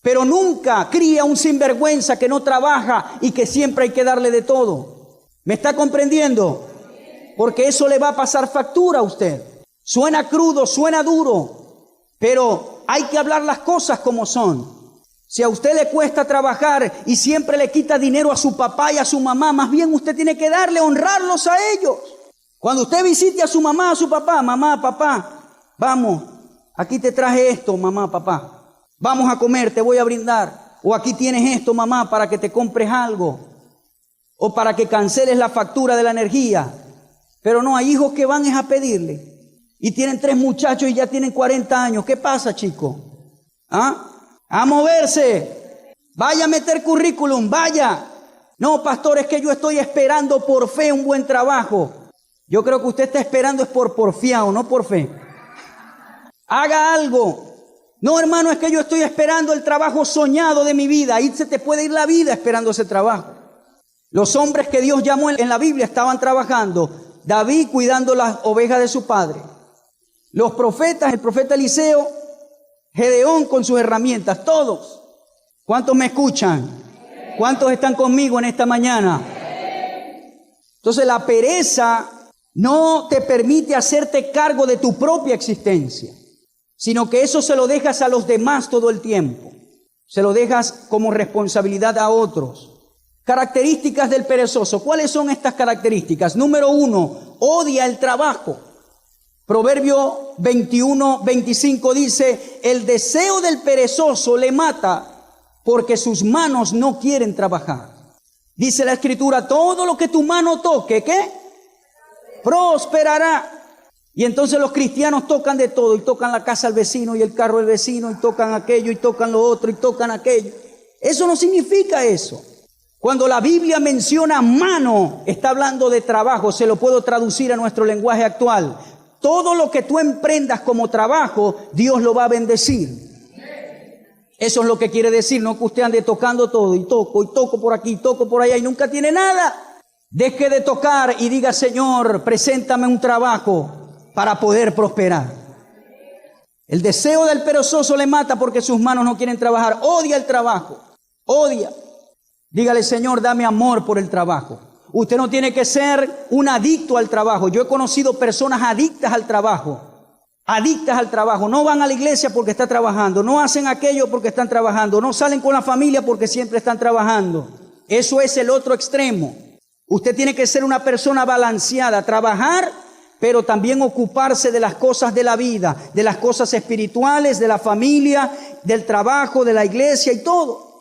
Pero nunca cría un sinvergüenza que no trabaja y que siempre hay que darle de todo. ¿Me está comprendiendo? Porque eso le va a pasar factura a usted. Suena crudo, suena duro, pero hay que hablar las cosas como son. Si a usted le cuesta trabajar y siempre le quita dinero a su papá y a su mamá, más bien usted tiene que darle, honrarlos a ellos. Cuando usted visite a su mamá, a su papá, mamá, papá, vamos, aquí te traje esto, mamá, papá. Vamos a comer, te voy a brindar. O aquí tienes esto, mamá, para que te compres algo. O para que canceles la factura de la energía. Pero no, hay hijos que van es a pedirle. Y tienen 3 muchachos y ya tienen 40 años. ¿Qué pasa, chico? ¿Ah? A moverse. Vaya a meter currículum, vaya. No, pastor, es que yo estoy esperando por fe un buen trabajo. Yo creo que usted está esperando es por porfiado, no por fe. Haga algo. No, hermano, es que yo estoy esperando el trabajo soñado de mi vida. Ahí se te puede ir la vida esperando ese trabajo. Los hombres que Dios llamó en la Biblia estaban trabajando. David cuidando las ovejas de su padre. Los profetas, el profeta Eliseo, Gedeón con sus herramientas, todos. ¿Cuántos me escuchan? ¿Cuántos están conmigo en esta mañana? Entonces la pereza no te permite hacerte cargo de tu propia existencia, sino que eso se lo dejas a los demás todo el tiempo. Se lo dejas como responsabilidad a otros. Características del perezoso. ¿Cuáles son estas características? Número 1, odia el trabajo. Proverbio 21:25 dice, el deseo del perezoso le mata porque sus manos no quieren trabajar. Dice la Escritura, todo lo que tu mano toque, ¿qué? Prosperará. Y entonces los cristianos tocan de todo, y tocan la casa del vecino y el carro del vecino, y tocan aquello y tocan lo otro y tocan aquello. Eso no significa eso. Cuando la Biblia menciona mano, está hablando de trabajo. Se lo puedo traducir a nuestro lenguaje actual. Todo lo que tú emprendas como trabajo, Dios lo va a bendecir. Eso es lo que quiere decir, no que usted ande tocando todo, y toco por aquí, toco por allá y nunca tiene nada. Deje de tocar y diga, Señor, preséntame un trabajo para poder prosperar. El deseo del perezoso le mata porque sus manos no quieren trabajar. Odia el trabajo, odia. Dígale, Señor, dame amor por el trabajo. Usted no tiene que ser un adicto al trabajo. Yo he conocido personas adictas al trabajo. Adictas al trabajo. No van a la iglesia porque está trabajando. No hacen aquello porque están trabajando. No salen con la familia porque siempre están trabajando. Eso es el otro extremo. Usted tiene que ser una persona balanceada. Trabajar, pero también ocuparse de las cosas de la vida, de las cosas espirituales, de la familia, del trabajo, de la iglesia y todo.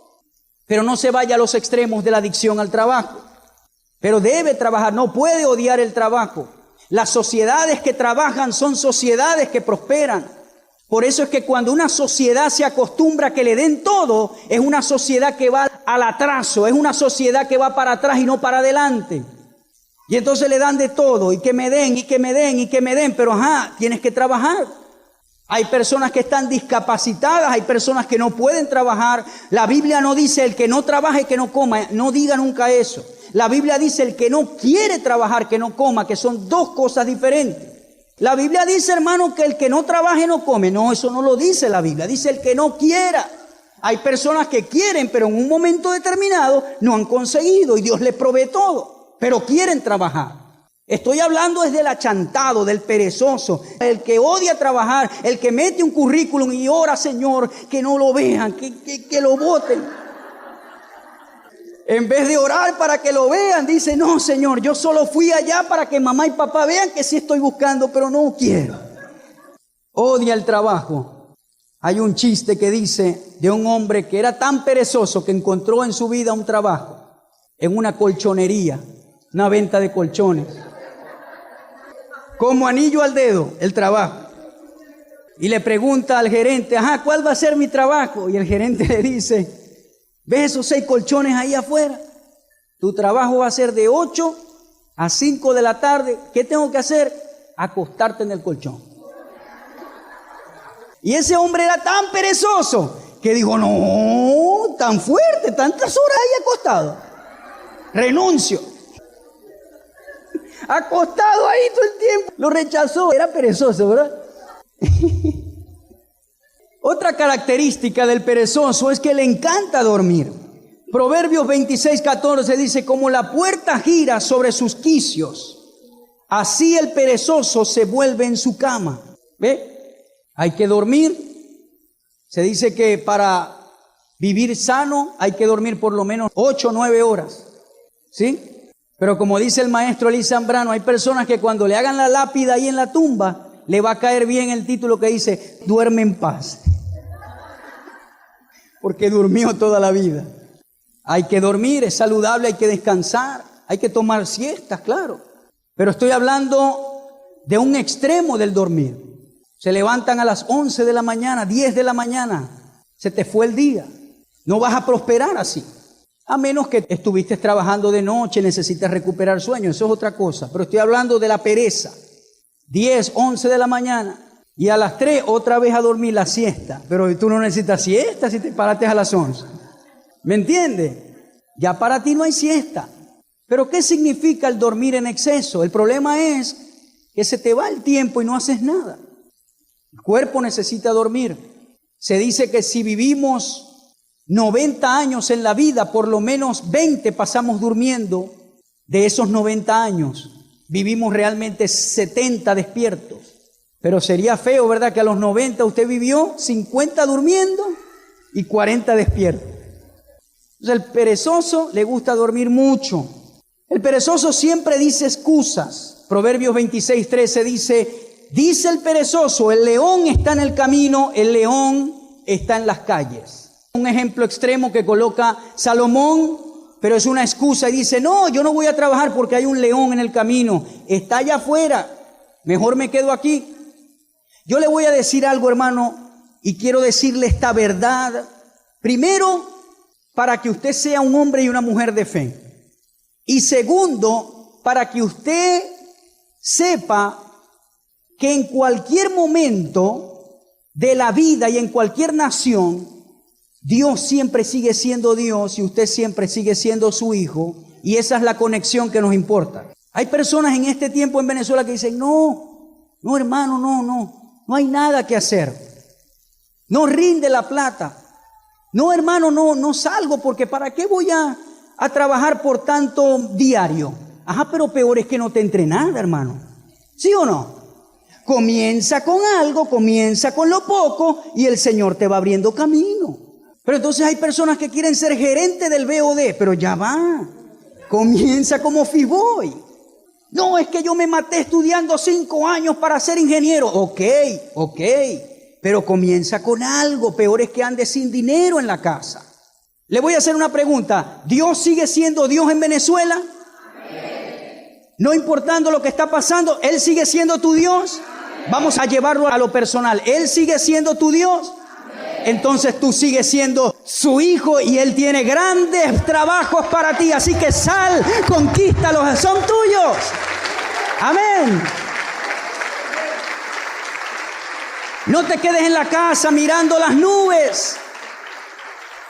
Pero no se vaya a los extremos de la adicción al trabajo. Pero debe trabajar, no puede odiar el trabajo. Las sociedades que trabajan son sociedades que prosperan. Por eso es que cuando una sociedad se acostumbra a que le den todo, es una sociedad que va al atraso, es una sociedad que va para atrás y no para adelante. Y entonces le dan de todo, y que me den, y que me den, y que me den, pero tienes que trabajar. Hay personas que están discapacitadas, hay personas que no pueden trabajar. La Biblia no dice el que no trabaje que no coma, no diga nunca eso. La Biblia dice el que no quiere trabajar que no coma, que son dos cosas diferentes. La Biblia dice, hermano, que el que no trabaje no come. No, eso no lo dice la Biblia, dice el que no quiera. Hay personas que quieren, pero en un momento determinado no han conseguido y Dios les provee todo, pero quieren trabajar. Estoy hablando desde el achantado, del perezoso, el que odia trabajar, el que mete un currículum y ora, Señor, que no lo vean, que lo boten. En vez de orar para que lo vean, dice, no, Señor, yo solo fui allá para que mamá y papá vean que sí estoy buscando, pero no quiero. Odia el trabajo. Hay un chiste que dice de un hombre que era tan perezoso que encontró en su vida un trabajo en una colchonería, una venta de colchones. Como anillo al dedo, el trabajo. Y le pregunta al gerente, ajá, ¿cuál va a ser mi trabajo? Y el gerente le dice, ¿ves esos 6 colchones ahí afuera? Tu trabajo va a ser de 8 a 5 de la tarde. ¿Qué tengo que hacer? Acostarte en el colchón. Y ese hombre era tan perezoso que dijo, no, tan fuerte, tantas horas ahí acostado. Renuncio. Acostado ahí todo el tiempo. Lo rechazó, era perezoso, ¿verdad? Otra característica del perezoso es que le encanta dormir. Proverbios 26:14 dice, como la puerta gira sobre sus quicios, así el perezoso se vuelve en su cama. ¿Ve? Hay que dormir. Se dice que para vivir sano hay que dormir por lo menos 8 o 9 horas. ¿Sí? Pero como dice el maestro Eli Zambrano, hay personas que cuando le hagan la lápida ahí en la tumba, le va a caer bien el título que dice, duerme en paz. Porque durmió toda la vida. Hay que dormir, es saludable, hay que descansar, hay que tomar siestas, claro. Pero estoy hablando de un extremo del dormir. Se levantan a las 11 de la mañana, 10 de la mañana, se te fue el día. No vas a prosperar así. A menos que estuviste trabajando de noche, necesitas recuperar sueño, eso es otra cosa. Pero estoy hablando de la pereza. 10, 11 de la mañana y a las 3 otra vez a dormir la siesta. Pero tú no necesitas siesta si te paraste a las 11. ¿Me entiendes? Ya para ti no hay siesta. Pero ¿qué significa el dormir en exceso? El problema es que se te va el tiempo y no haces nada. El cuerpo necesita dormir. Se dice que si vivimos 90 años en la vida, por lo menos 20 pasamos durmiendo. De esos 90 años, vivimos realmente 70 despiertos. Pero sería feo, ¿verdad? Que a los 90 usted vivió 50 durmiendo y 40 despiertos. Entonces el perezoso le gusta dormir mucho. El perezoso siempre dice excusas. Proverbios 26:13 dice el perezoso, el león está en el camino, el león está en las calles. Un ejemplo extremo que coloca Salomón, pero es una excusa y dice, no, yo no voy a trabajar porque hay un león en el camino, está allá afuera, mejor me quedo aquí. Yo le voy a decir algo, hermano, y quiero decirle esta verdad. Primero, para que usted sea un hombre y una mujer de fe. Y segundo, para que usted sepa que en cualquier momento de la vida y en cualquier nación, Dios siempre sigue siendo Dios y usted siempre sigue siendo su hijo, y esa es la conexión que nos importa. Hay personas en este tiempo en Venezuela que dicen, no hermano, no hay nada que hacer. No rinde la plata. No hermano, no salgo porque ¿para qué voy a trabajar por tanto diario? Ajá, pero peor es que no te entre nada, hermano. ¿Sí o no? Comienza con algo, comienza con lo poco y el Señor te va abriendo camino. Pero entonces hay personas que quieren ser gerente del BOD, pero ya va. Comienza como Fiboy. No, es que yo me maté estudiando 5 años para ser ingeniero. Ok. Pero comienza con algo. Peor es que andes sin dinero en la casa. Le voy a hacer una pregunta. ¿Dios sigue siendo Dios en Venezuela? Amén. No importando lo que está pasando, ¿Él sigue siendo tu Dios? Amén. Vamos a llevarlo a lo personal. ¿Él sigue siendo tu Dios? Amén. Entonces tú sigues siendo su hijo y Él tiene grandes trabajos para ti. Así que sal, conquístalos, son tuyos. Amén. No te quedes en la casa mirando las nubes.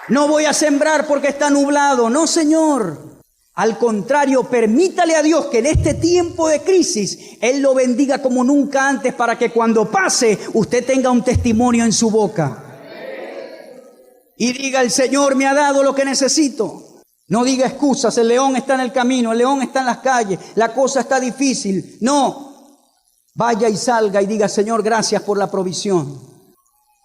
No voy a sembrar porque está nublado. No, Señor. Al contrario, permítale a Dios que en este tiempo de crisis Él lo bendiga como nunca antes, para que cuando pase usted tenga un testimonio en su boca. Y diga, el Señor me ha dado lo que necesito. No diga excusas, el león está en el camino, el león está en las calles, la cosa está difícil. No. Vaya y salga y diga, Señor, gracias por la provisión.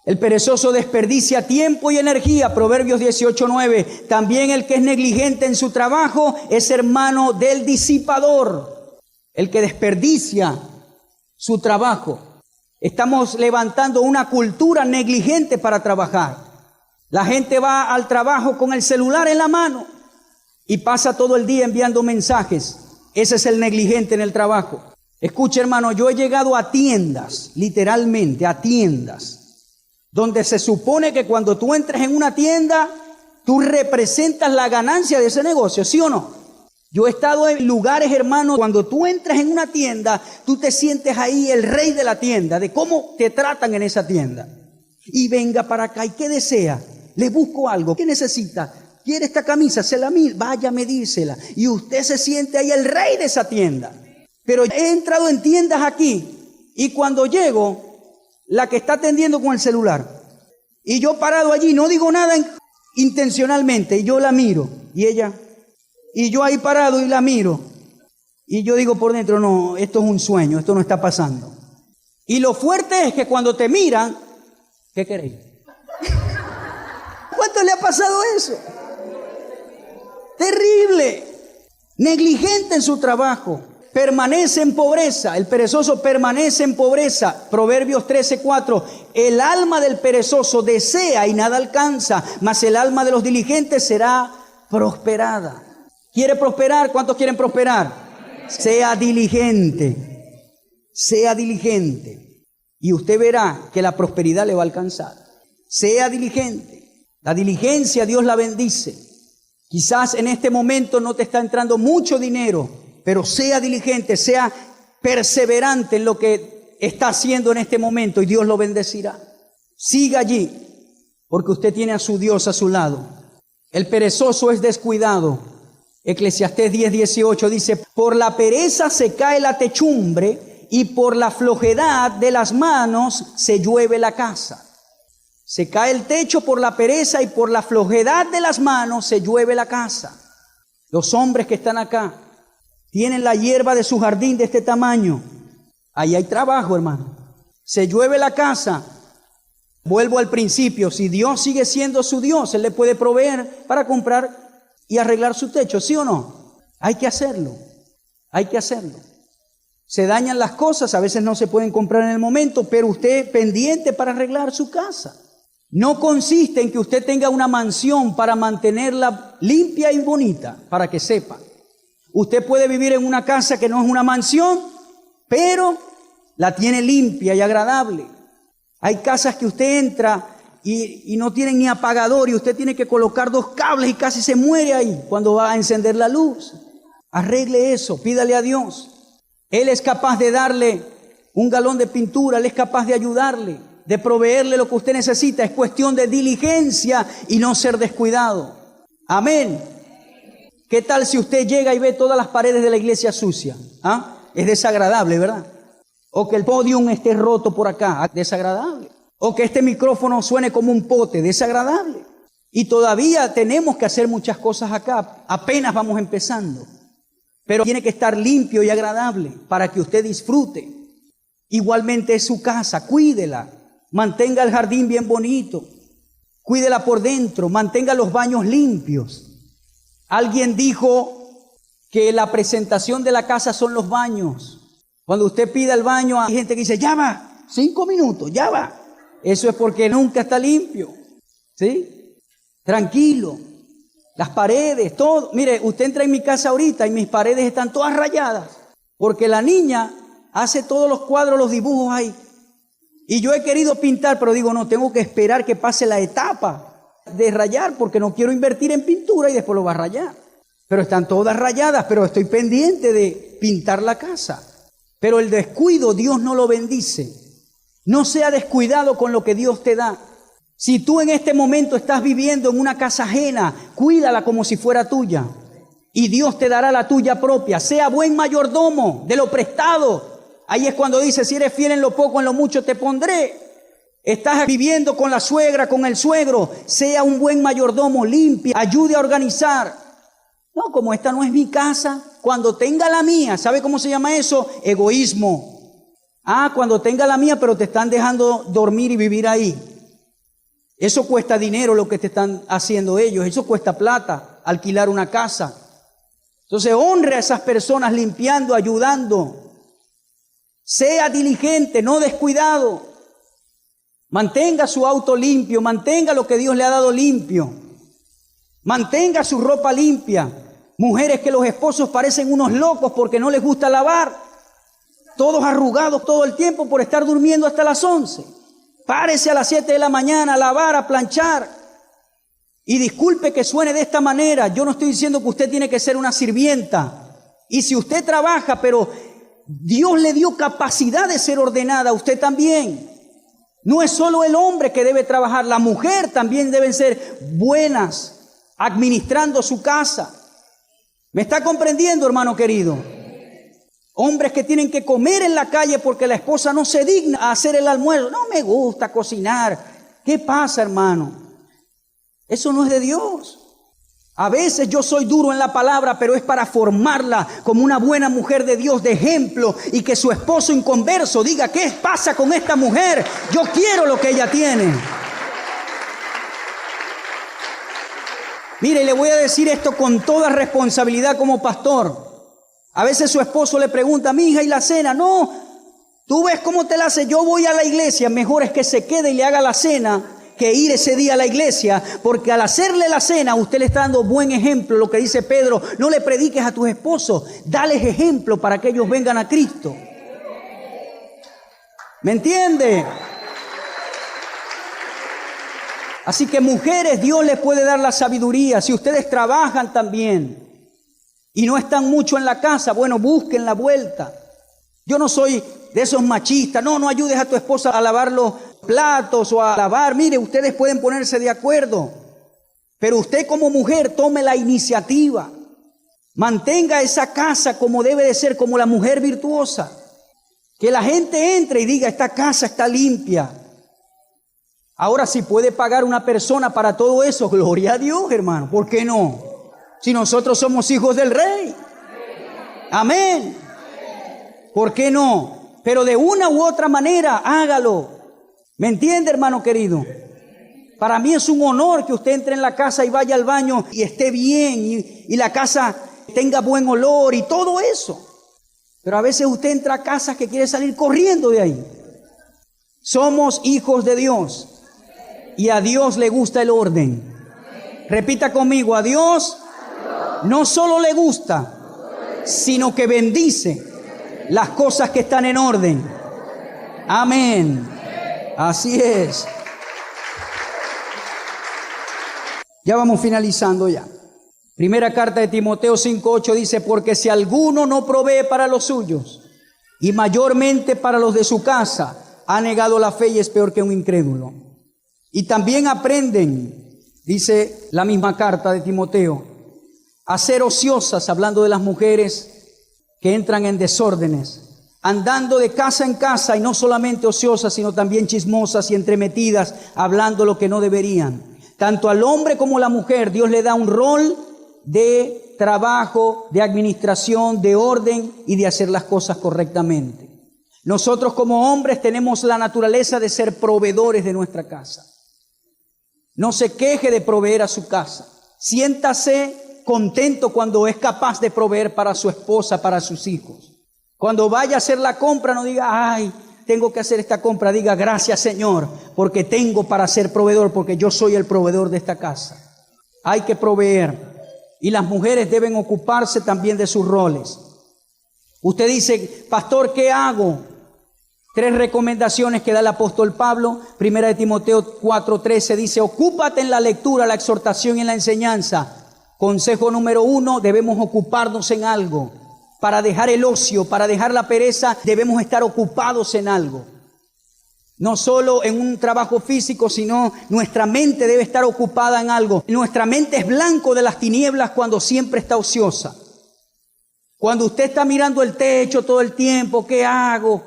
El perezoso desperdicia tiempo y energía. Proverbios 18:9. También el que es negligente en su trabajo es hermano del disipador. El que desperdicia su trabajo. Estamos levantando una cultura negligente para trabajar. La gente va al trabajo con el celular en la mano y pasa todo el día enviando mensajes. Ese es el negligente en el trabajo. Escucha, hermano, yo he llegado a tiendas, literalmente a tiendas, donde se supone que cuando tú entres en una tienda, tú representas la ganancia de ese negocio, ¿sí o no? Yo he estado en lugares, hermano, cuando tú entras en una tienda, tú te sientes ahí el rey de la tienda, de cómo te tratan en esa tienda. Y venga para acá, ¿y qué desea? Le busco algo, ¿qué necesita? ¿Quiere esta camisa? Se la mide, vaya a medírsela. Y usted se siente ahí el rey de esa tienda. Pero he entrado en tiendas aquí y cuando llego, la que está atendiendo con el celular, y yo parado allí, no digo nada intencionalmente, y yo la miro, y ella, y yo ahí parado y la miro, y yo digo por dentro, no, esto es un sueño, esto no está pasando. Y lo fuerte es que cuando te miran, ¿qué queréis? ¿Cuánto le ha pasado eso? Terrible, negligente en su trabajo. Permanece en pobreza, el perezoso permanece en pobreza. Proverbios 13:4, el alma del perezoso desea y nada alcanza, mas el alma de los diligentes será prosperada. ¿Quiere prosperar? ¿Cuántos quieren prosperar? Sea diligente, sea diligente. Y usted verá que la prosperidad le va a alcanzar. Sea diligente. La diligencia Dios la bendice. Quizás en este momento no te está entrando mucho dinero, pero sea diligente, sea perseverante en lo que está haciendo en este momento y Dios lo bendecirá. Siga allí, porque usted tiene a su Dios a su lado. El perezoso es descuidado. Eclesiastés 10:18 dice, por la pereza se cae la techumbre y por la flojedad de las manos se llueve la casa. Se cae el techo por la pereza y por la flojedad de las manos se llueve la casa. Los hombres que están acá tienen la hierba de su jardín de este tamaño. Ahí hay trabajo, hermano. Se llueve la casa. Vuelvo al principio. Si Dios sigue siendo su Dios, Él le puede proveer para comprar y arreglar su techo, ¿sí o no? Hay que hacerlo. Hay que hacerlo. Se dañan las cosas, a veces no se pueden comprar en el momento, pero usted pendiente para arreglar su casa. No consiste en que usted tenga una mansión para mantenerla limpia y bonita, para que sepa. Usted puede vivir en una casa que no es una mansión, pero la tiene limpia y agradable. Hay casas que usted entra y no tienen ni apagador y usted tiene que colocar 2 cables y casi se muere ahí cuando va a encender la luz. Arregle eso, pídale a Dios. Él es capaz de darle un galón de pintura, Él es capaz de ayudarle, de proveerle lo que usted necesita. Es cuestión de diligencia y no ser descuidado. Amén. ¿Qué tal si usted llega y ve todas las paredes de la iglesia sucia? ¿Ah? Es desagradable, ¿verdad? O que el podium esté roto por acá, desagradable. O que este micrófono suene como un pote, desagradable. Y todavía tenemos que hacer muchas cosas acá, apenas vamos empezando. Pero tiene que estar limpio y agradable para que usted disfrute. Igualmente es su casa, cuídela, mantenga el jardín bien bonito, cuídela por dentro, mantenga los baños limpios. Alguien dijo que la presentación de la casa son los baños. Cuando usted pida el baño, hay gente que dice, ya va, 5 minutos, ya va. Eso es porque nunca está limpio, ¿sí? Tranquilo. Las paredes, todo. Mire, usted entra en mi casa ahorita y mis paredes están todas rayadas, porque la niña hace todos los cuadros, los dibujos ahí. Y yo he querido pintar, pero digo, no, tengo que esperar que pase la etapa de rayar, porque no quiero invertir en pintura y después lo va a rayar. Pero están todas rayadas, pero estoy pendiente de pintar la casa. Pero el descuido Dios no lo bendice. No sea descuidado con lo que Dios te da. Si tú en este momento estás viviendo en una casa ajena, cuídala como si fuera tuya. Y Dios te dará la tuya propia. Sea buen mayordomo de lo prestado. Ahí es cuando dice, si eres fiel en lo poco, en lo mucho te pondré. Estás viviendo con la suegra, con el suegro. Sea un buen mayordomo, limpia, ayude a organizar. No, como esta no es mi casa, cuando tenga la mía, ¿sabe cómo se llama eso? Egoísmo. Ah, cuando tenga la mía, pero te están dejando dormir y vivir ahí. Eso cuesta dinero lo que te están haciendo ellos. Eso cuesta plata, alquilar una casa. Entonces honre a esas personas limpiando, ayudando. Sea diligente, no descuidado. Mantenga su auto limpio, mantenga lo que Dios le ha dado limpio. Mantenga su ropa limpia. Mujeres que los esposos parecen unos locos porque no les gusta lavar. todos arrugados todo el tiempo por estar durmiendo hasta las 11. Párese a las 7 de la mañana a lavar, a planchar. Y disculpe que suene de esta manera, yo no estoy diciendo que usted tiene que ser una sirvienta. Y si usted trabaja, pero Dios le dio capacidad de ser ordenada, usted también. No es solo el hombre que debe trabajar, la mujer también deben ser buenas administrando su casa. ¿Me está comprendiendo, hermano querido? Hombres que tienen que comer en la calle porque la esposa no se digna a hacer el almuerzo. No me gusta cocinar. ¿Qué pasa, hermano? Eso no es de Dios. A veces yo soy duro en la palabra, pero es para formarla como una buena mujer de Dios, de ejemplo, y que su esposo inconverso diga, ¿qué pasa con esta mujer? Yo quiero lo que ella tiene. Mire, le voy a decir esto con toda responsabilidad como pastor. A veces su esposo le pregunta, mi hija, ¿y la cena? No, tú ves cómo te la hace, yo voy a la iglesia. Mejor es que se quede y le haga la cena que ir ese día a la iglesia, porque al hacerle la cena usted le está dando buen ejemplo. Lo que dice Pedro, no le prediques a tus esposos, dales ejemplo para que ellos vengan a Cristo. ¿Me entiende? Así que mujeres, Dios les puede dar la sabiduría. Si ustedes trabajan también y no están mucho en la casa, bueno, busquen la vuelta. Yo no soy de esos machistas. No ayudes a tu esposa a lavar los platos o a lavar. Mire, ustedes pueden ponerse de acuerdo. Pero usted como mujer tome la iniciativa. Mantenga esa casa como debe de ser, como la mujer virtuosa. Que la gente entre y diga, esta casa está limpia. Ahora, si puede pagar una persona para todo eso, gloria a Dios, hermano. ¿Por qué no? Si nosotros somos hijos del Rey. Amén. ¿Por qué no? Pero de una u otra manera, hágalo. ¿Me entiende, hermano querido? Para mí es un honor que usted entre en la casa y vaya al baño y esté bien y la casa tenga buen olor y todo eso. Pero a veces usted entra a casas que quiere salir corriendo de ahí. Somos hijos de Dios y a Dios le gusta el orden. Repita conmigo, a Dios no solo le gusta, sino que bendice las cosas que están en orden. Amén. Así es. Ya vamos finalizando ya. Primera carta de Timoteo 5:8 dice, porque si alguno no provee para los suyos y mayormente para los de su casa, ha negado la fe y es peor que un incrédulo. Y también aprenden, dice la misma carta de Timoteo, a ser ociosas, hablando de las mujeres que entran en desórdenes, andando de casa en casa, y no solamente ociosas, sino también chismosas y entremetidas, hablando lo que no deberían. Tanto al hombre como a la mujer, Dios le da un rol de trabajo, de administración, de orden y de hacer las cosas correctamente. Nosotros como hombres tenemos la naturaleza de ser proveedores de nuestra casa. No se queje de proveer a su casa. Siéntase contento cuando es capaz de proveer para su esposa, para sus hijos. Cuando vaya a hacer la compra, no diga, ay, tengo que hacer esta compra. Diga, gracias Señor, porque tengo para ser proveedor, porque yo soy el proveedor de esta casa. Hay que proveer. Y las mujeres deben ocuparse también de sus roles. Usted dice, pastor, ¿qué hago? 3 recomendaciones que da el apóstol Pablo. Primera de Timoteo 4:13 dice, ocúpate en la lectura, la exhortación y en la enseñanza. Consejo número 1, debemos ocuparnos en algo. Para dejar el ocio, para dejar la pereza, debemos estar ocupados en algo. No solo en un trabajo físico, sino nuestra mente debe estar ocupada en algo. Nuestra mente es blanco de las tinieblas cuando siempre está ociosa. Cuando usted está mirando el techo todo el tiempo, ¿qué hago?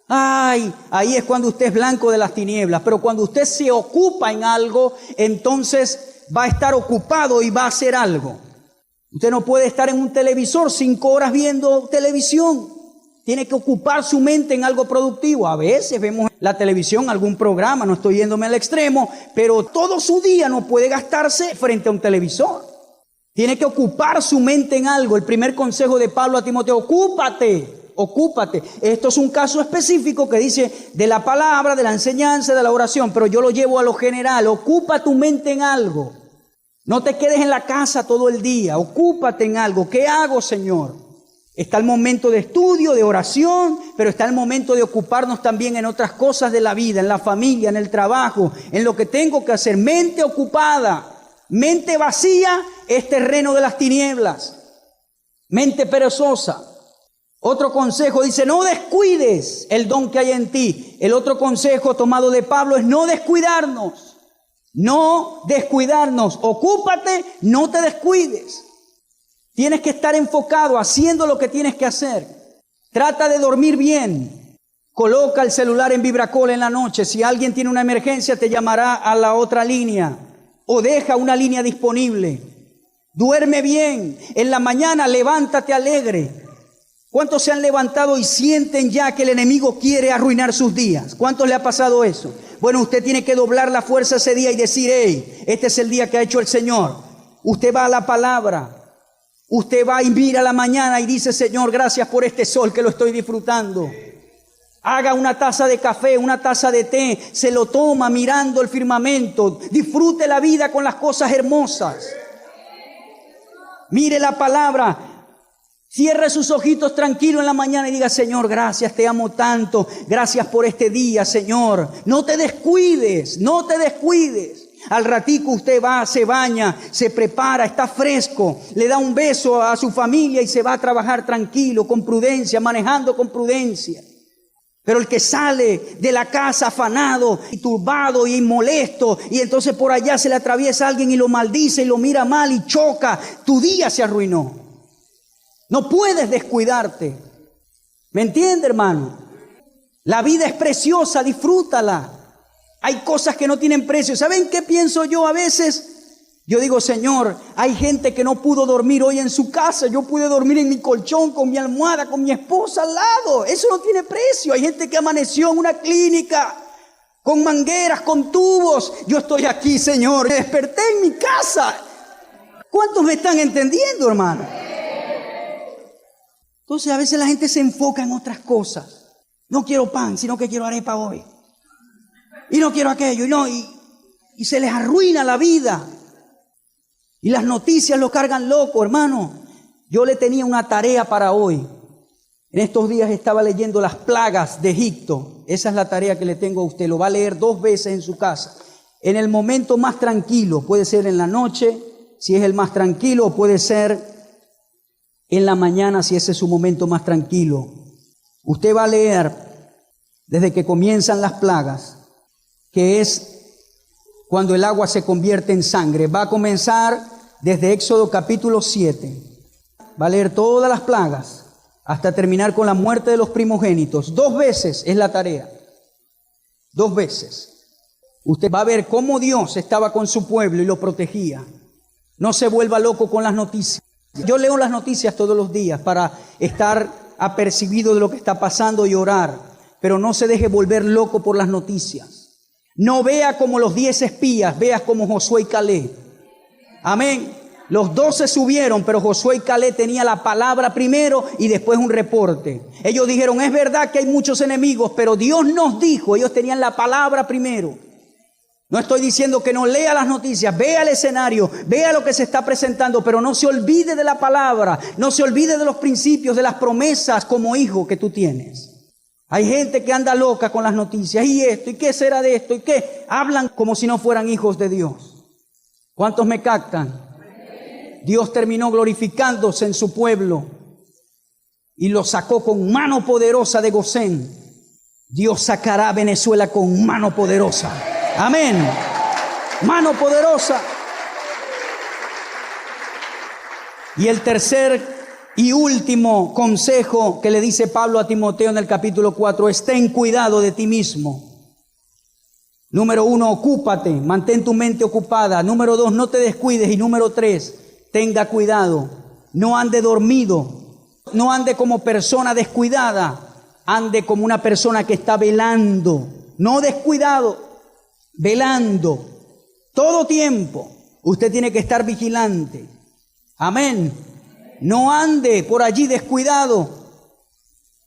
Ay, ahí es cuando usted es blanco de las tinieblas. Pero cuando usted se ocupa en algo, entonces va a estar ocupado y va a hacer algo. Usted no puede estar en un televisor 5 horas viendo televisión. Tiene que ocupar su mente en algo productivo. A veces vemos la televisión, algún programa, no estoy yéndome al extremo, pero todo su día no puede gastarse frente a un televisor. Tiene que ocupar su mente en algo. El primer consejo de Pablo a Timoteo, ocúpate. Esto es un caso específico que dice de la palabra, de la enseñanza, de la oración, pero yo lo llevo a lo general. Ocupa tu mente en algo. No te quedes en la casa todo el día. Ocúpate en algo. ¿Qué hago, Señor? Está el momento de estudio, de oración, pero está el momento de ocuparnos también en otras cosas de la vida, en la familia, en el trabajo, en lo que tengo que hacer. Mente ocupada, mente vacía es terreno de las tinieblas. Mente perezosa. Otro consejo dice, no descuides el don que hay en ti. El otro consejo tomado de Pablo es no descuidarnos. No descuidarnos. Ocúpate, no te descuides. Tienes que estar enfocado haciendo lo que tienes que hacer. Trata de dormir bien. Coloca el celular en vibracol en la noche. Si alguien tiene una emergencia, te llamará a la otra línea. O deja una línea disponible. Duerme bien. En la mañana levántate alegre. ¿Cuántos se han levantado y sienten ya que el enemigo quiere arruinar sus días? ¿Cuántos le ha pasado eso? Bueno, usted tiene que doblar la fuerza ese día y decir, hey, este es el día que ha hecho el Señor. Usted va a la palabra. Usted va y mira la mañana y dice, Señor, gracias por este sol que lo estoy disfrutando. Haga una taza de café, una taza de té, se lo toma mirando el firmamento. Disfrute la vida con las cosas hermosas. Mire la palabra. Cierre sus ojitos tranquilo en la mañana y diga, Señor, gracias, te amo tanto. Gracias por este día, Señor. No te descuides, no te descuides. Al ratico usted va, se baña, se prepara, está fresco, le da un beso a su familia y se va a trabajar tranquilo, con prudencia, manejando con prudencia. Pero el que sale de la casa afanado y turbado y molesto y entonces por allá se le atraviesa alguien y lo maldice y lo mira mal y choca, tu día se arruinó. No puedes descuidarte. ¿Me entiende, hermano? La vida es preciosa, disfrútala. Hay cosas que no tienen precio. ¿Saben qué pienso yo a veces? Yo digo, Señor, hay gente que no pudo dormir hoy en su casa. Yo pude dormir en mi colchón, con mi almohada, con mi esposa al lado. Eso no tiene precio. Hay gente que amaneció en una clínica, con mangueras, con tubos. Yo estoy aquí, Señor. Me desperté en mi casa. ¿Cuántos me están entendiendo, hermano? Entonces a veces la gente se enfoca en otras cosas. No quiero pan, sino que quiero arepa hoy. Y no quiero aquello, y se les arruina la vida. Y las noticias lo cargan loco, hermano. Yo le tenía una tarea para hoy. En estos días estaba leyendo las plagas de Egipto. Esa es la tarea que le tengo a usted. Lo va a leer 2 veces en su casa. En el momento más tranquilo, puede ser en la noche, si es el más tranquilo, o puede ser en la mañana, si ese es su momento más tranquilo. Usted va a leer desde que comienzan las plagas, que es cuando el agua se convierte en sangre. Va a comenzar desde Éxodo capítulo 7. Va a leer todas las plagas hasta terminar con la muerte de los primogénitos. 2 veces es la tarea. 2 veces. Usted va a ver cómo Dios estaba con su pueblo y lo protegía. No se vuelva loco con las noticias. Yo leo las noticias todos los días para estar apercibido de lo que está pasando y orar. Pero no se deje volver loco por las noticias. No vea como los 10 espías, vea como Josué y Caleb. Amén. Los 12 subieron, pero Josué y Caleb tenían la palabra primero y después un reporte. Ellos dijeron, es verdad que hay muchos enemigos, pero Dios nos dijo, ellos tenían la palabra primero. No estoy diciendo que no lea las noticias, vea el escenario, vea lo que se está presentando, pero no se olvide de la palabra, no se olvide de los principios, de las promesas como hijo que tú tienes. Hay gente que anda loca con las noticias, y esto, y qué será de esto, y qué. Hablan como si no fueran hijos de Dios. ¿Cuántos me captan? Dios terminó glorificándose en su pueblo y lo sacó con mano poderosa de Gosén. Dios sacará a Venezuela con mano poderosa. Amén. Mano poderosa. Y el tercer y último consejo que le dice Pablo a Timoteo en el capítulo 4 es: ten cuidado de ti mismo. Número 1, ocúpate, mantén tu mente ocupada. Número 2, no te descuides. Y número 3, tenga cuidado, no ande dormido, no ande como persona descuidada, ande como una persona que está velando, no descuidado, velando. Todo tiempo usted tiene que estar vigilante. Amén. No ande por allí descuidado.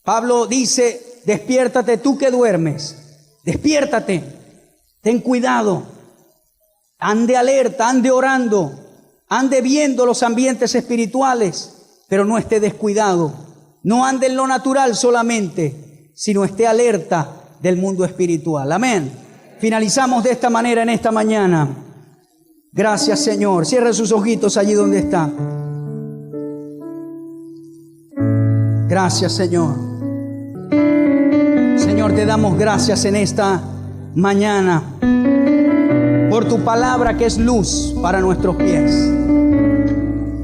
Pablo dice: despiértate tú que duermes, despiértate, ten cuidado, ande alerta, ande orando, ande viendo los ambientes espirituales, pero no esté descuidado. no ande en lo natural solamente, sino esté alerta del mundo espiritual. Amén. Finalizamos de esta manera en esta mañana. Gracias, Señor. Cierre sus ojitos allí donde está. Gracias, Señor. Señor, te damos gracias en esta mañana por tu palabra que es luz para nuestros pies.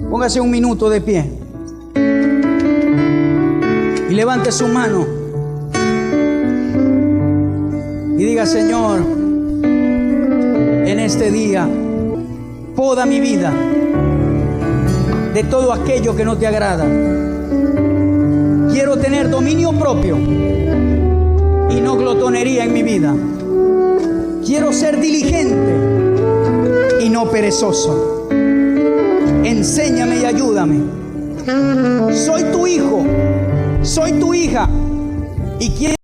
Póngase un minuto de pie y levante su mano y diga: Señor, en este día poda mi vida de todo aquello que no te agrada. Quiero tener dominio propio y no glotonería en mi vida. Quiero ser diligente y no perezoso. Enséñame y ayúdame. Soy tu hijo, soy tu hija y quiero